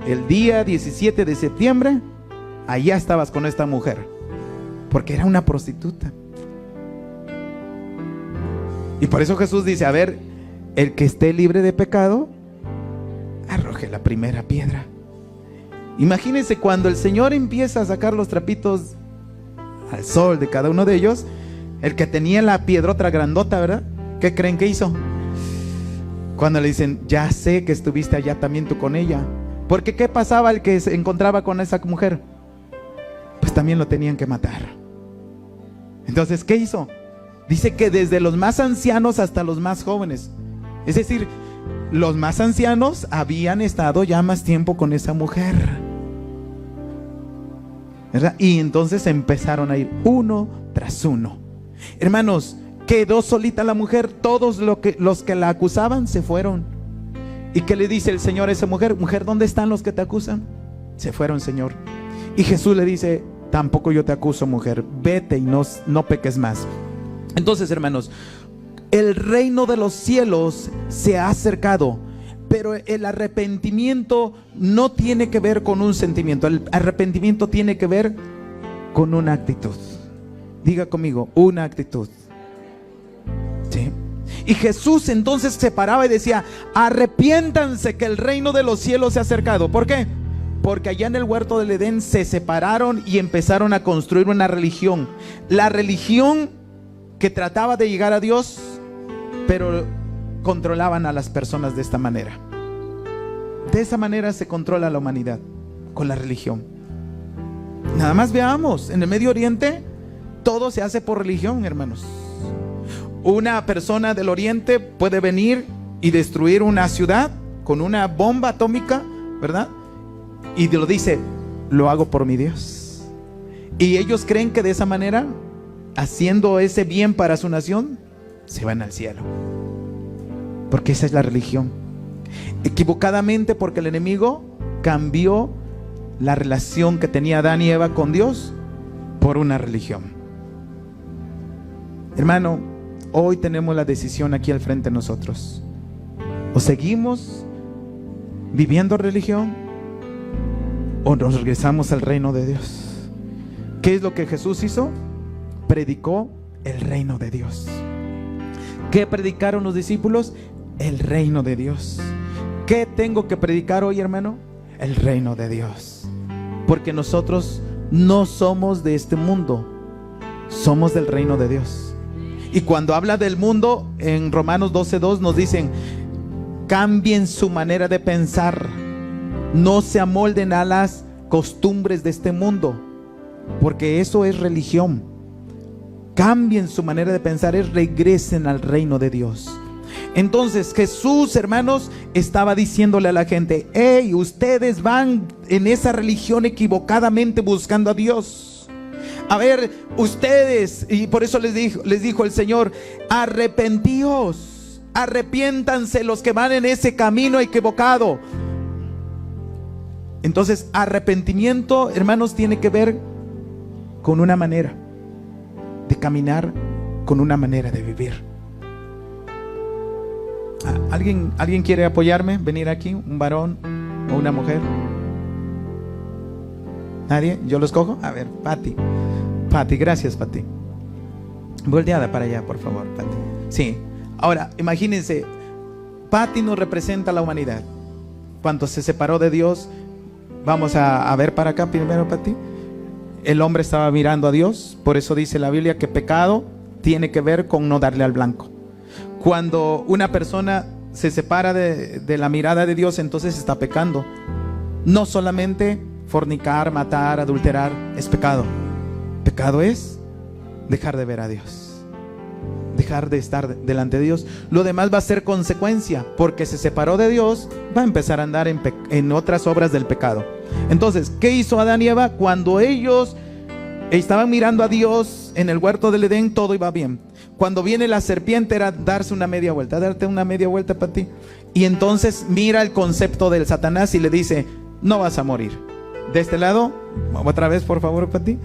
el día 17 de septiembre, allá estabas con esta mujer, porque era una prostituta. Y por eso Jesús dice: a ver, el que esté libre de pecado, arroje la primera piedra. Imagínense cuando el Señor empieza a sacar los trapitos al sol de cada uno de ellos, el que tenía la piedrota grandota, ¿verdad? ¿Qué creen que hizo? Cuando le dicen: ya sé que estuviste allá también tú con ella. Porque ¿qué pasaba el que se encontraba con esa mujer? Pues también lo tenían que matar. Entonces, ¿qué hizo? Dice que desde los más ancianos hasta los más jóvenes. Es decir, los más ancianos habían estado ya más tiempo con esa mujer, ¿verdad? Y entonces empezaron a ir uno tras uno. Hermanos, quedó solita la mujer. Todos los que la acusaban se fueron. ¿Y qué le dice el Señor a esa mujer? Mujer, ¿dónde están los que te acusan? Se fueron, Señor. Y Jesús le dice: tampoco yo te acuso, mujer, vete y no peques más. Entonces, hermanos, el reino de los cielos se ha acercado, pero el arrepentimiento no tiene que ver con un sentimiento. El arrepentimiento tiene que ver con una actitud. Diga conmigo, una actitud. ¿Sí? Y Jesús entonces se paraba y decía: arrepiéntanse que el reino de los cielos se ha acercado. ¿Por qué? Porque allá en el huerto del Edén se separaron y empezaron a construir una religión. La religión que trataba de llegar a Dios, pero controlaban a las personas de esta manera. De esa manera se controla la humanidad, con la religión. Nada más veamos, en el Medio Oriente todo se hace por religión, hermanos. Una persona del Oriente puede venir y destruir una ciudad con una bomba atómica, ¿verdad? Y lo dice: lo hago por mi Dios. Y ellos creen que de esa manera haciendo ese bien para su nación, se van al cielo. Porque esa es la religión. Equivocadamente, porque el enemigo cambió la relación que tenía Adán y Eva con Dios por una religión. Hermano, hoy tenemos la decisión aquí al frente de nosotros. O seguimos viviendo religión, o nos regresamos al reino de Dios. ¿Qué es lo que Jesús hizo? Predicó el reino de Dios. ¿Qué predicaron los discípulos? El reino de Dios. ¿Qué tengo que predicar hoy, hermano? El reino de Dios. Porque nosotros no somos de este mundo, somos del reino de Dios. Y cuando habla del mundo, en Romanos 12:2 nos dicen: cambien su manera de pensar, no se amolden a las costumbres de este mundo, porque eso es religión. Cambien su manera de pensar, regresen al reino de Dios. Entonces Jesús, hermanos, estaba diciéndole a la gente: hey, ustedes van en esa religión equivocadamente buscando a Dios. A ver, ustedes, y por eso les dijo el Señor: arrepentíos, arrepiéntanse los que van en ese camino equivocado. Entonces, arrepentimiento, hermanos, tiene que ver con una manera de caminar, con una manera de vivir. ¿Alguien quiere apoyarme? ¿Venir aquí? ¿Un varón o una mujer? ¿Nadie? ¿Yo lo escojo? A ver, Pati, gracias, Pati. Volteada para allá, por favor, Pati. Sí. Ahora, imagínense, Pati nos representa a la humanidad. Cuando se separó de Dios, vamos a ver para acá primero, Pati. El hombre estaba mirando a Dios, por eso dice la Biblia que pecado tiene que ver con no darle al blanco. Cuando una persona se separa de la mirada de Dios, entonces está pecando. No solamente fornicar, matar, adulterar es pecado. Pecado es dejar de ver a Dios, dejar de estar delante de Dios. Lo demás va a ser consecuencia, porque se separó de Dios, va a empezar a andar en otras obras del pecado. Entonces, ¿qué hizo Adán y Eva? Cuando ellos estaban mirando a Dios en el huerto del Edén, todo iba bien. Cuando viene la serpiente era darse una media vuelta, darte una media vuelta para ti. Y entonces mira el concepto del Satanás y le dice: no vas a morir. De este lado, otra vez por favor, para ti.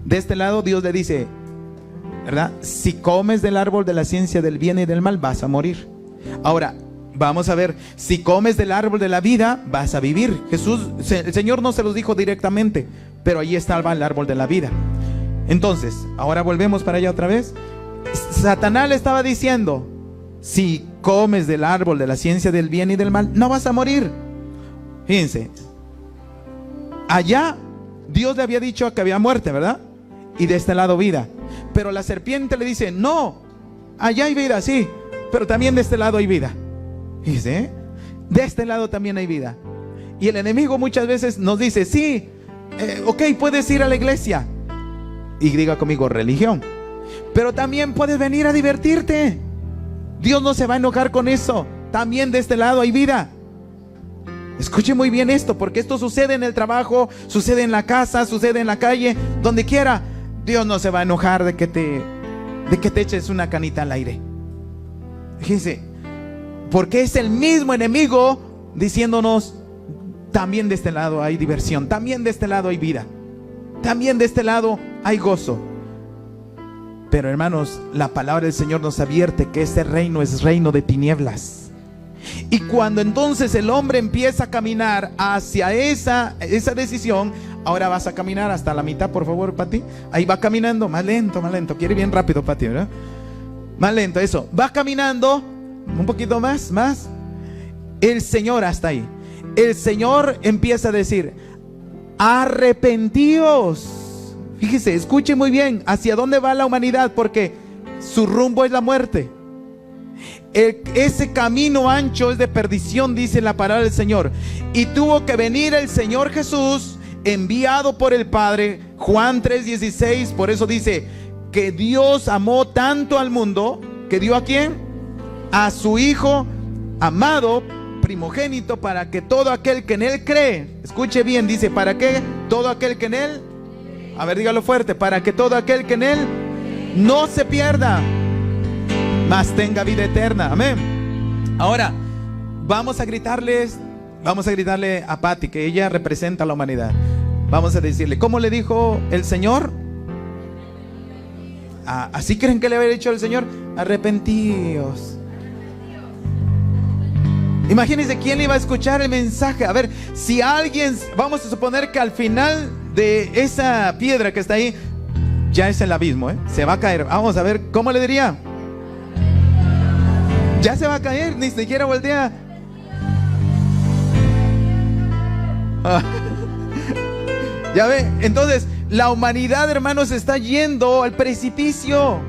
De este lado Dios le dice, ¿verdad? Si comes del árbol de la ciencia del bien y del mal, vas a morir. Ahora, vamos a ver, si comes del árbol de la vida, vas a vivir. El Señor no se los dijo directamente, pero ahí estaba el árbol de la vida. Entonces, ahora volvemos para allá otra vez. Satanás le estaba diciendo: si comes del árbol de la ciencia del bien y del mal, no vas a morir. Fíjense, allá Dios le había dicho que había muerte, ¿verdad? Y de este lado vida. Pero la serpiente le dice: no, allá hay vida, sí, pero también de este lado hay vida. Fíjense, de este lado también hay vida. Y el enemigo muchas veces nos dice: sí, ok, puedes ir a la iglesia. Y diga conmigo, religión. Pero también puedes venir a divertirte. Dios no se va a enojar con eso. También de este lado hay vida. Escuche muy bien esto, porque esto sucede en el trabajo, sucede en la casa, sucede en la calle, donde quiera. Dios no se va a enojar de que te eches una canita al aire. Fíjense, porque es el mismo enemigo diciéndonos: también de este lado hay diversión, también de este lado hay vida, también de este lado hay gozo. Pero hermanos, la palabra del Señor nos advierte que ese reino es reino de tinieblas. Y cuando entonces el hombre empieza a caminar hacia esa decisión, ahora vas a caminar hasta la mitad, por favor, Pati. Ahí va caminando, más lento, más lento. Quiere bien rápido, Pati, ¿verdad? Más lento, eso. Va caminando, un poquito más. El Señor hasta ahí. El Señor empieza a decir: arrepentíos. Fíjese, escuche muy bien hacia dónde va la humanidad, porque su rumbo es la muerte. Ese camino ancho es de perdición, dice la palabra del Señor. Y tuvo que venir el Señor Jesús, enviado por el Padre. Juan 3:16, por eso dice que Dios amó tanto al mundo, que dio ¿a quién? A su Hijo amado, primogénito, para que todo aquel que en Él cree, escuche bien, dice, ¿para qué? Todo aquel que en Él, a ver, dígalo fuerte, para que todo aquel que en Él no se pierda, mas tenga vida eterna. Amén. Ahora, vamos a gritarle a Patti, que ella representa a la humanidad. Vamos a decirle, ¿cómo le dijo el Señor? ¿Así creen que le había dicho el Señor? Arrepentíos. Imagínense quién iba a escuchar el mensaje. A ver, si alguien, vamos a suponer que al final de esa piedra que está ahí, ya es el abismo, se va a caer. Vamos a ver, ¿cómo le diría? Ya se va a caer, ni siquiera voltea. Ya ve, entonces la humanidad, hermanos, está yendo al precipicio.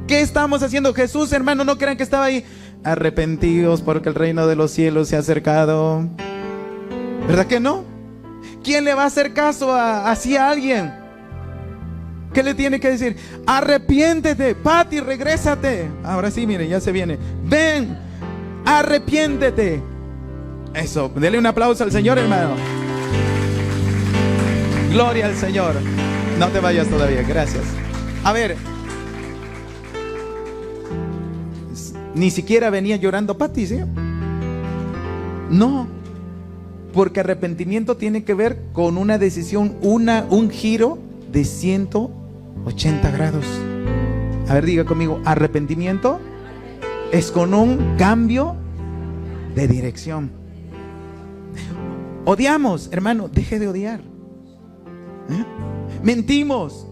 ¿Qué estamos haciendo? Jesús, hermano, no crean que estaba ahí. Arrepentidos porque el reino de los cielos se ha acercado. ¿Verdad que no? ¿Quién le va a hacer caso así a alguien? ¿Qué le tiene que decir? Arrepiéntete, Patti, regrésate. Ahora sí, miren, ya se viene. Ven, arrepiéntete. Eso, dele un aplauso al Señor, hermano. Gloria al Señor. No te vayas todavía, gracias. A ver, ni siquiera venía llorando Patti, ¿sí? No, porque arrepentimiento tiene que ver con una decisión, un giro de 180 grados. A ver, diga conmigo, arrepentimiento es con un cambio de dirección. Odiamos, hermano, deje de odiar. Mentimos.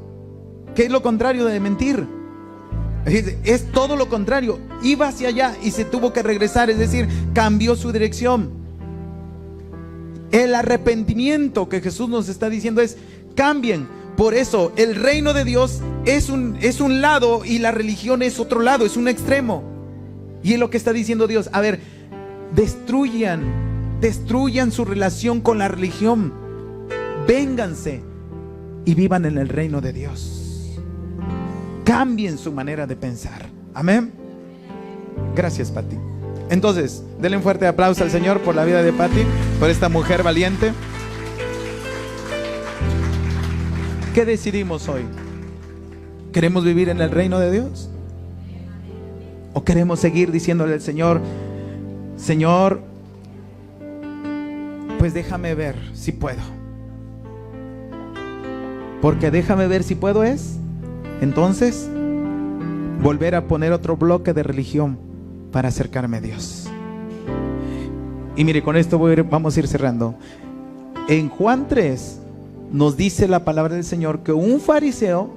¿Qué es lo contrario de mentir? Es todo lo contrario. Iba hacia allá y se tuvo que regresar, es decir, cambió su dirección. El arrepentimiento que Jesús nos está diciendo es: cambien. Por eso el reino de Dios es un lado y la religión es otro lado, es un extremo. Y es lo que está diciendo Dios. A ver, destruyan su relación con la religión. Vénganse y vivan en el reino de Dios. Cambien su manera de pensar. Amén. Gracias, Patti. Entonces, denle un fuerte aplauso al Señor por la vida de Patti, por esta mujer valiente. ¿Qué decidimos hoy? ¿Queremos vivir en el reino de Dios? ¿O queremos seguir diciéndole al Señor: Señor, pues déjame ver si puedo? Porque déjame ver si puedo es entonces volver a poner otro bloque de religión para acercarme a Dios. Y mire, con esto vamos a ir cerrando. En Juan 3 nos dice la palabra del Señor que un fariseo,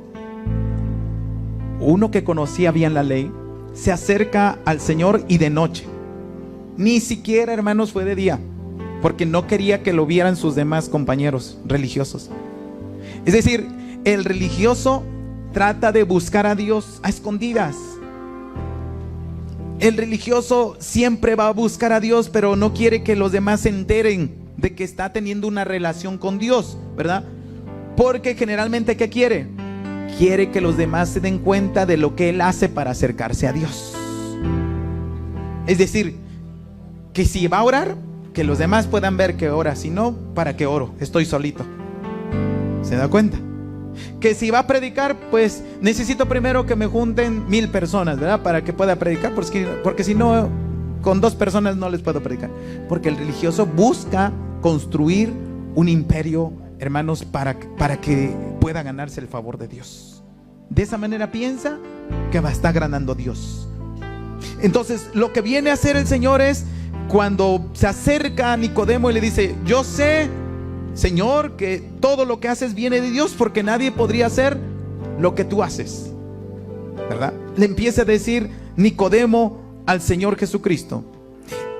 uno que conocía bien la ley, se acerca al Señor y de noche. Ni siquiera, hermanos, fue de día, porque no quería que lo vieran sus demás compañeros religiosos. Es decir, el religioso trata de buscar a Dios a escondidas. El religioso siempre va a buscar a Dios, pero no quiere que los demás se enteren de que está teniendo una relación con Dios, ¿verdad? Porque generalmente, ¿qué quiere? Quiere que los demás se den cuenta de lo que él hace para acercarse a Dios. Es decir, que si va a orar, que los demás puedan ver que ora. Si no, ¿para qué oro? Estoy solito. ¿Se da cuenta? Que si va a predicar, pues necesito primero que me junten 1000 personas, ¿verdad? Para que pueda predicar, porque si no, con 2 personas no les puedo predicar. Porque el religioso busca construir un imperio, hermanos, para que pueda ganarse el favor de Dios. De esa manera piensa que va a estar ganando Dios. Entonces, lo que viene a hacer el Señor es, cuando se acerca a Nicodemo y le dice: yo sé, Señor, que todo lo que haces viene de Dios, porque nadie podría hacer lo que tú haces, ¿verdad? Le empieza a decir Nicodemo al Señor Jesucristo.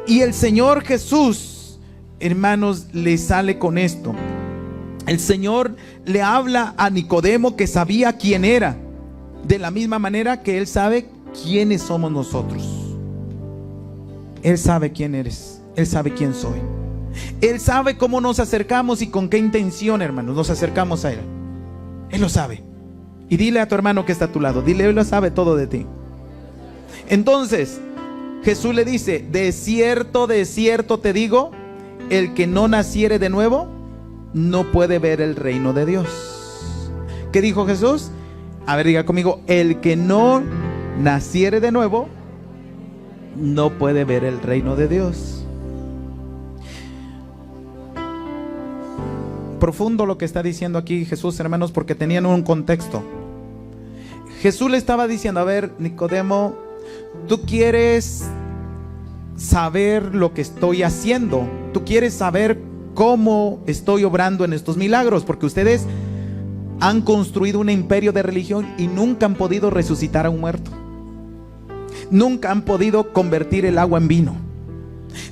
Y el Señor Jesús, hermanos, le sale con esto. El Señor le habla a Nicodemo, que sabía quién era, de la misma manera que Él sabe quiénes somos nosotros. Él sabe quién eres, Él sabe quién soy. Él sabe cómo nos acercamos y con qué intención, hermanos, nos acercamos a Él. Él lo sabe. Y dile a tu hermano que está a tu lado, dile: Él lo sabe todo de ti. Entonces Jesús le dice: de cierto te digo, el que no naciere de nuevo no puede ver el reino de Dios. ¿Qué dijo Jesús? A ver, diga conmigo, el que no naciere de nuevo no puede ver el reino de Dios. Profundo lo que está diciendo aquí Jesús, hermanos, porque tenían un contexto. Jesús le estaba diciendo, a ver, Nicodemo, tú quieres saber lo que estoy haciendo, tú quieres saber cómo estoy obrando en estos milagros, porque ustedes han construido un imperio de religión y nunca han podido resucitar a un muerto. Nunca han podido convertir el agua en vino.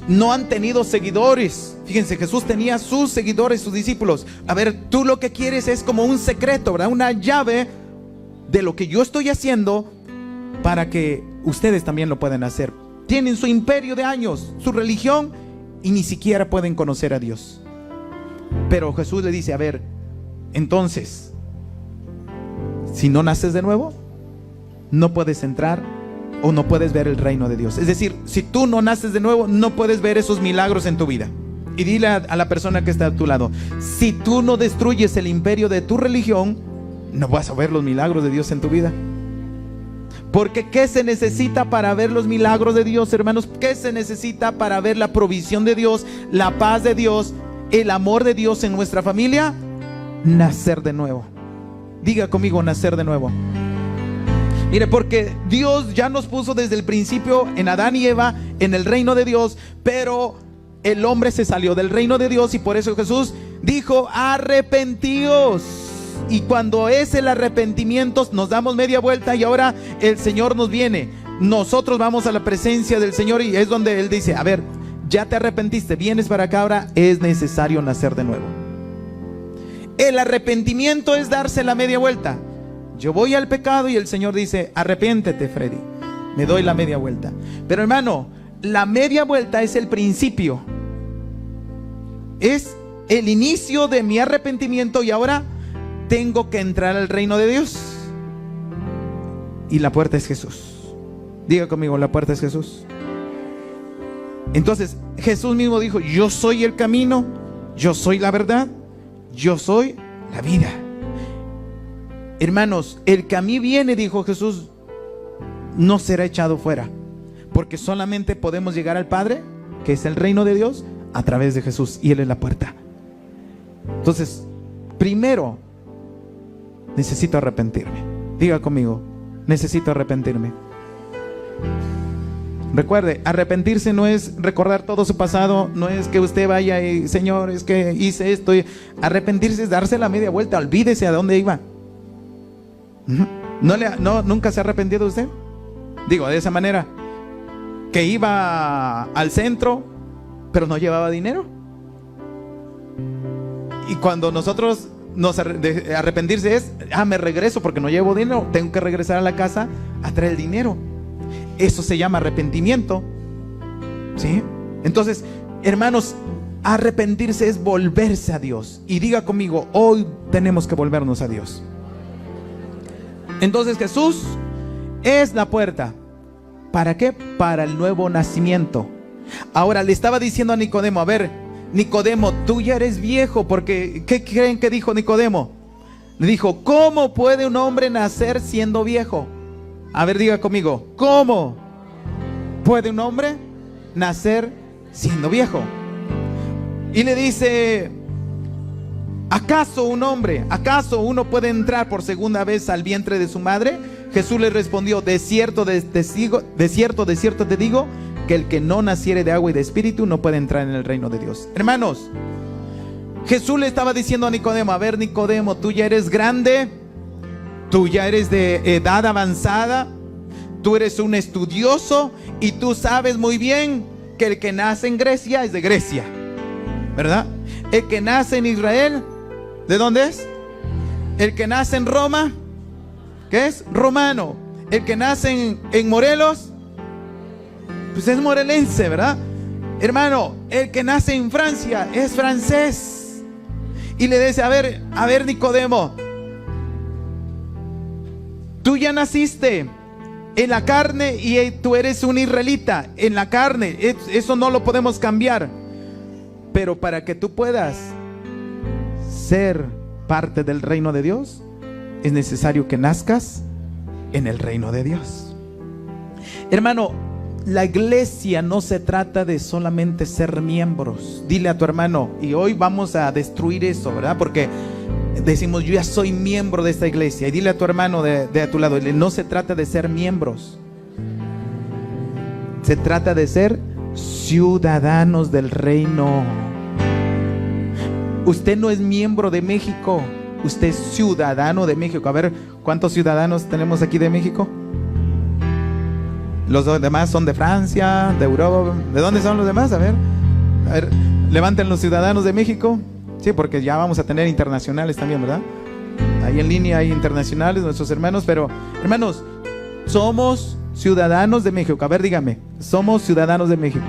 No han tenido seguidores. Fíjense, Jesús tenía sus seguidores, sus discípulos. A ver, tú lo que quieres es como un secreto, ¿verdad? Una llave de lo que yo estoy haciendo para que ustedes también lo puedan hacer. Tienen su imperio de años, su religión, y ni siquiera pueden conocer a Dios. Pero Jesús le dice, a ver, entonces, si no naces de nuevo, no puedes entrar o no puedes ver el reino de Dios. Es decir, si tú no naces de nuevo, no puedes ver esos milagros en tu vida. Y dile a la persona que está a tu lado, si tú no destruyes el imperio de tu religión, no vas a ver los milagros de Dios en tu vida. Porque ¿qué se necesita para ver los milagros de Dios, hermanos? ¿Qué se necesita para ver la provisión de Dios, la paz de Dios, el amor de Dios en nuestra familia? Nacer de nuevo. Diga conmigo, nacer de nuevo. Mire, porque Dios ya nos puso desde el principio en Adán y Eva en el reino de Dios, pero el hombre se salió del reino de Dios y por eso Jesús dijo, arrepentíos. Y cuando es el arrepentimiento nos damos media vuelta y ahora el Señor nos viene. Nosotros vamos a la presencia del Señor y es donde Él dice, a ver, ya te arrepentiste, vienes para acá, ahora es necesario nacer de nuevo. El arrepentimiento es darse la media vuelta. Yo voy al pecado y el Señor dice, arrepiéntete, Freddy. Me doy la media vuelta. Pero hermano, la media vuelta es el principio. Es el inicio de mi arrepentimiento y ahora tengo que entrar al reino de Dios. Y la puerta es Jesús. Diga conmigo, la puerta es Jesús. Entonces, Jesús mismo dijo, yo soy el camino, yo soy la verdad, yo soy la vida. Hermanos, el que a mí viene, dijo Jesús, no será echado fuera. Porque solamente podemos llegar al Padre, que es el reino de Dios, a través de Jesús. Y Él es la puerta. Entonces, primero, necesito arrepentirme. Diga conmigo, necesito arrepentirme. Recuerde, arrepentirse no es recordar todo su pasado, no es que usted vaya y, Señor, es que hice esto. Arrepentirse es darse la media vuelta, olvídese a dónde iba. ¿Nunca se ha arrepentido usted? Digo, de esa manera, que iba al centro, pero no llevaba dinero. Y cuando nosotros arrepentirse es, me regreso porque no llevo dinero, tengo que regresar a la casa a traer el dinero. Eso se llama arrepentimiento, ¿sí? Entonces, hermanos, arrepentirse es volverse a Dios. Y diga conmigo, hoy tenemos que volvernos a Dios. Entonces Jesús es la puerta. ¿Para qué? Para el nuevo nacimiento. Ahora le estaba diciendo a Nicodemo, a ver, Nicodemo, tú ya eres viejo, porque ¿qué creen que dijo Nicodemo? Le dijo, ¿cómo puede un hombre nacer siendo viejo? A ver, diga conmigo, ¿cómo puede un hombre nacer siendo viejo? Y le dice, ¿acaso uno puede entrar por segunda vez al vientre de su madre? Jesús le respondió, de cierto te digo, que el que no naciere de agua y de espíritu no puede entrar en el reino de Dios. Hermanos, Jesús le estaba diciendo a Nicodemo, a ver, Nicodemo, tú ya eres grande, tú ya eres de edad avanzada, tú eres un estudioso y tú sabes muy bien que el que nace en Grecia es de Grecia, ¿verdad? El que nace en Israel, ¿de dónde es? El que nace en Roma, ¿qué es? Romano. El que nace en Morelos, pues es morelense, ¿verdad? Hermano, el que nace en Francia es francés. Y le dice, a ver Nicodemo, tú ya naciste en la carne y tú eres un israelita en la carne, eso no lo podemos cambiar. Pero para que tú puedas ser parte del reino de Dios, es necesario que nazcas en el reino de Dios. Hermano, la iglesia no se trata de solamente ser miembros. Dile a tu hermano, y hoy vamos a destruir eso, ¿verdad? Porque decimos, yo ya soy miembro de esta iglesia. Y dile a tu hermano de a tu lado, no se trata de ser miembros. Se trata de ser ciudadanos del reino. Usted no es miembro de México, usted es ciudadano de México. A ver, ¿cuántos ciudadanos tenemos aquí de México? Los demás son de Francia, de Europa. ¿De dónde son los demás? A ver, levanten los ciudadanos de México. Sí, porque ya vamos a tener internacionales también, ¿verdad? Ahí en línea hay internacionales, nuestros hermanos. Pero, hermanos, somos ciudadanos de México. A ver, dígame, somos ciudadanos de México.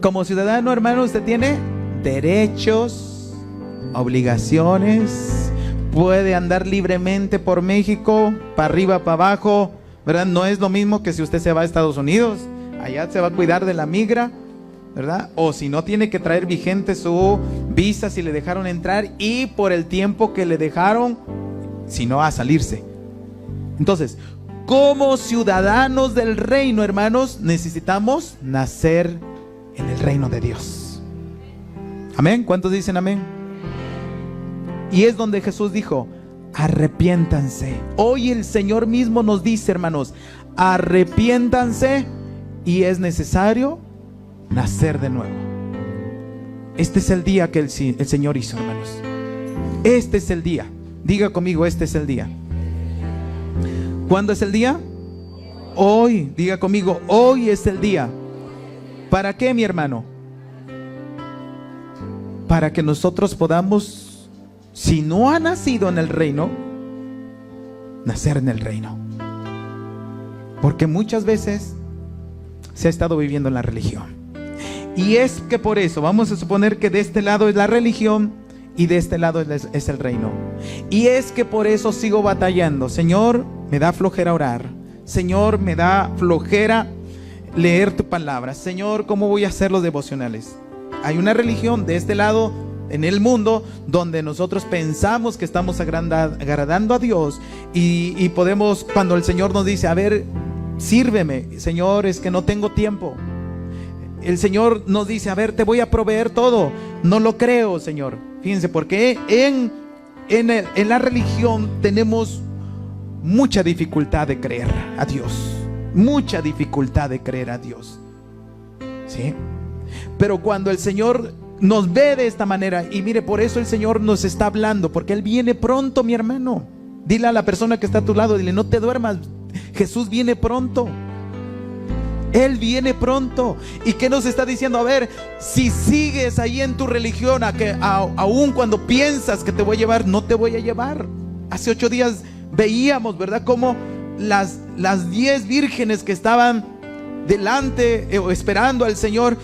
Como ciudadano, hermano, usted tiene derechos, obligaciones, puede andar libremente por México, para arriba, para abajo, ¿verdad? No es lo mismo que si usted se va a Estados Unidos, allá se va a cuidar de la migra, ¿verdad? O si no, tiene que traer vigente su visa si le dejaron entrar, y por el tiempo que le dejaron, si no, a salirse. Entonces, como ciudadanos del reino, hermanos, necesitamos nacer en el reino de Dios. Amén. ¿Cuántos dicen amén? Y es donde Jesús dijo, arrepiéntanse. Hoy el Señor mismo nos dice, hermanos, arrepiéntanse, y es necesario nacer de nuevo. Este es el día que el Señor hizo, hermanos. Este es el día. Diga conmigo, este es el día. ¿Cuándo es el día? Hoy. Diga conmigo, hoy es el día. ¿Para qué, mi hermano? Para que nosotros podamos, si no ha nacido en el reino, nacer en el reino. Porque muchas veces se ha estado viviendo en la religión. Y es que por eso, vamos a suponer que de este lado es la religión y de este lado es el reino. Y es que por eso sigo batallando. Señor, me da flojera orar. Señor, me da flojera leer tu palabra. Señor, ¿cómo voy a hacer los devocionales? Hay una religión de este lado en el mundo donde nosotros pensamos que estamos agradando a Dios y podemos, cuando el Señor nos dice, a ver, sírveme, Señor, es que no tengo tiempo. El Señor nos dice, a ver, te voy a proveer todo. No lo creo, Señor. Fíjense, porque en la religión tenemos mucha dificultad de creer a Dios. Mucha dificultad de creer a Dios. ¿Sí? Pero cuando el Señor nos ve de esta manera, y mire, por eso el Señor nos está hablando, porque Él viene pronto, mi hermano. Dile a la persona que está a tu lado, dile, no te duermas, Jesús viene pronto. Él viene pronto. ¿Y qué nos está diciendo? A ver, si sigues ahí en tu religión, aún cuando piensas que te voy a llevar, no te voy a llevar. Hace 8 días veíamos, ¿verdad?, cómo las 10 vírgenes que estaban delante esperando al Señor,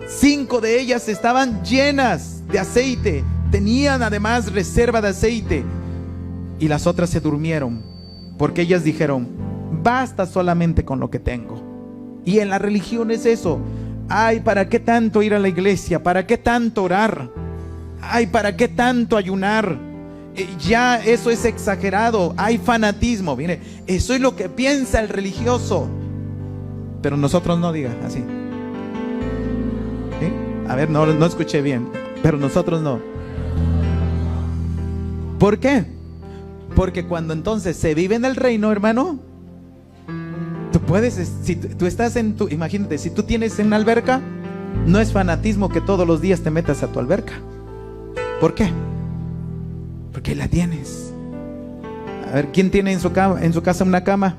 5 de ellas estaban llenas de aceite, tenían además reserva de aceite, y las otras se durmieron, porque ellas dijeron, basta solamente con lo que tengo. Y en la religión es eso. Ay, ¿para qué tanto ir a la iglesia? ¿Para qué tanto orar? Ay, ¿para qué tanto ayunar? Ya eso es exagerado. Hay fanatismo. Mire, eso es lo que piensa el religioso. Pero nosotros no, diga así. ¿Sí? A ver, no escuché bien. Pero nosotros no. ¿Por qué? Porque cuando entonces se vive en el reino, hermano, tú puedes, si tú estás imagínate, si tú tienes una alberca, no es fanatismo que todos los días te metas a tu alberca. ¿Por qué? Porque la tienes. A ver, ¿quién tiene en su casa una cama?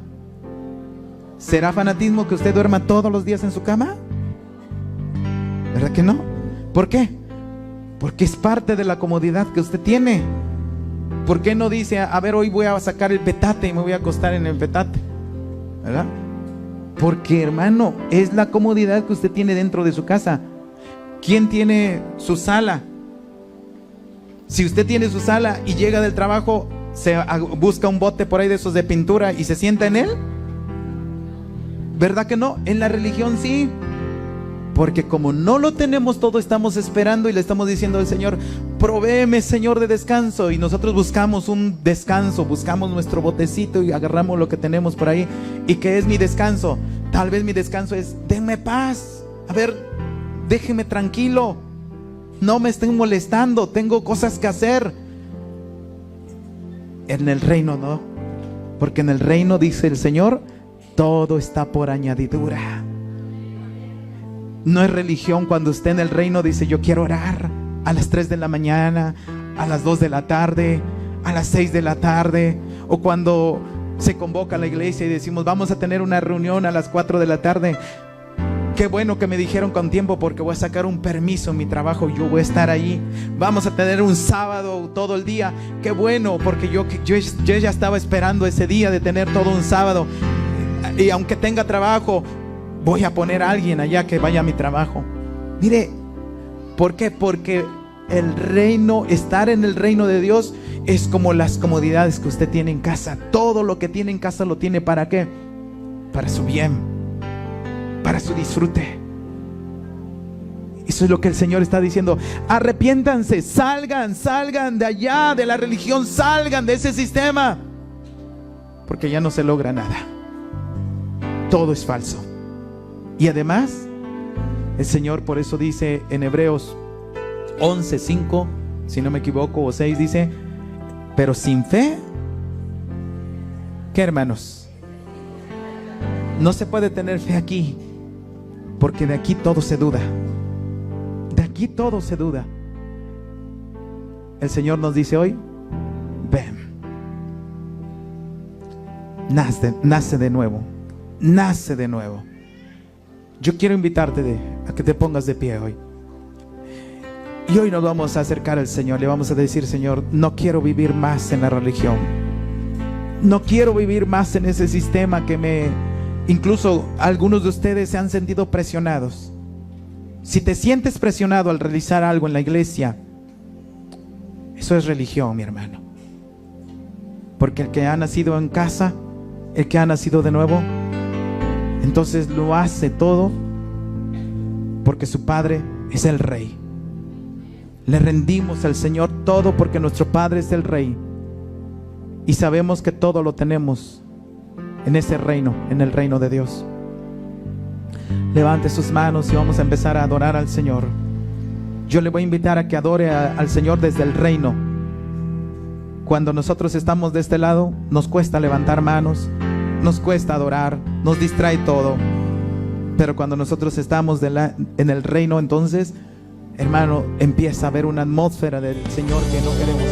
¿Será fanatismo que usted duerma todos los días en su cama? ¿Verdad que no? ¿Por qué? Porque es parte de la comodidad que usted tiene. ¿Por qué no dice, a ver, hoy voy a sacar el petate y me voy a acostar en el petate? ¿Verdad? Porque, hermano, es la comodidad que usted tiene dentro de su casa. ¿Quién tiene su sala? Si usted tiene su sala y llega del trabajo, se busca un bote por ahí de esos de pintura y se sienta en él. ¿Verdad que no? En la religión sí. Porque como no lo tenemos todo, estamos esperando y le estamos diciendo al Señor, provéeme, Señor, de descanso. Y nosotros buscamos un descanso, buscamos nuestro botecito y agarramos lo que tenemos por ahí. ¿Y qué es mi descanso? Tal vez mi descanso es: denme paz. A ver, déjeme tranquilo. No me estén molestando, tengo cosas que hacer. En el reino no, porque en el reino, dice el Señor, todo está por añadidura. No es religión cuando usted en el reino dice: yo quiero orar a las 3 de la mañana, a las 2 de la tarde, a las 6 de la tarde, o cuando se convoca a la iglesia y decimos: vamos a tener una reunión a las 4 de la tarde. Qué bueno que me dijeron con tiempo, porque voy a sacar un permiso en mi trabajo, yo voy a estar ahí. Vamos a tener un sábado todo el día. Qué bueno, porque yo ya estaba esperando ese día de tener todo un sábado. Y aunque tenga trabajo, voy a poner a alguien allá que vaya a mi trabajo. Mire, ¿por qué? Porque el reino, estar en el reino de Dios es como las comodidades que usted tiene en casa. Todo lo que tiene en casa lo tiene, ¿para qué? Para su bien, para su disfrute. Eso es lo que el Señor está diciendo: arrepiéntanse, salgan de allá, de la religión, salgan de ese sistema, porque ya no se logra nada. Todo es falso. Y además, el Señor por eso dice en Hebreos 11:5, si no me equivoco, o 6, dice: pero sin fe, ¿qué, hermanos? No se puede tener fe aquí, porque de aquí todo se duda. De aquí todo se duda. El Señor nos dice hoy: ven, nace de nuevo, nace de nuevo. Yo quiero invitarte a que te pongas de pie hoy. Y hoy nos vamos a acercar al Señor. Le vamos a decir: Señor, no quiero vivir más en la religión. No quiero vivir más en ese sistema que incluso algunos de ustedes se han sentido presionados. Si te sientes presionado al realizar algo en la iglesia, eso es religión, mi hermano. Porque el que ha nacido en casa, el que ha nacido de nuevo, entonces lo hace todo porque su Padre es el Rey. Le rendimos al Señor todo porque nuestro Padre es el Rey. Y sabemos que todo lo tenemos en ese reino, en el reino de Dios. Levante sus manos y vamos a empezar a adorar al Señor. Yo le voy a invitar a que adore al Señor desde el reino. Cuando nosotros estamos de este lado, nos cuesta levantar manos, nos cuesta adorar, nos distrae todo. Pero cuando nosotros estamos en el reino, entonces, hermano, empieza a haber una atmósfera del Señor que no queremos.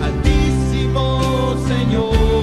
Altísimo Señor.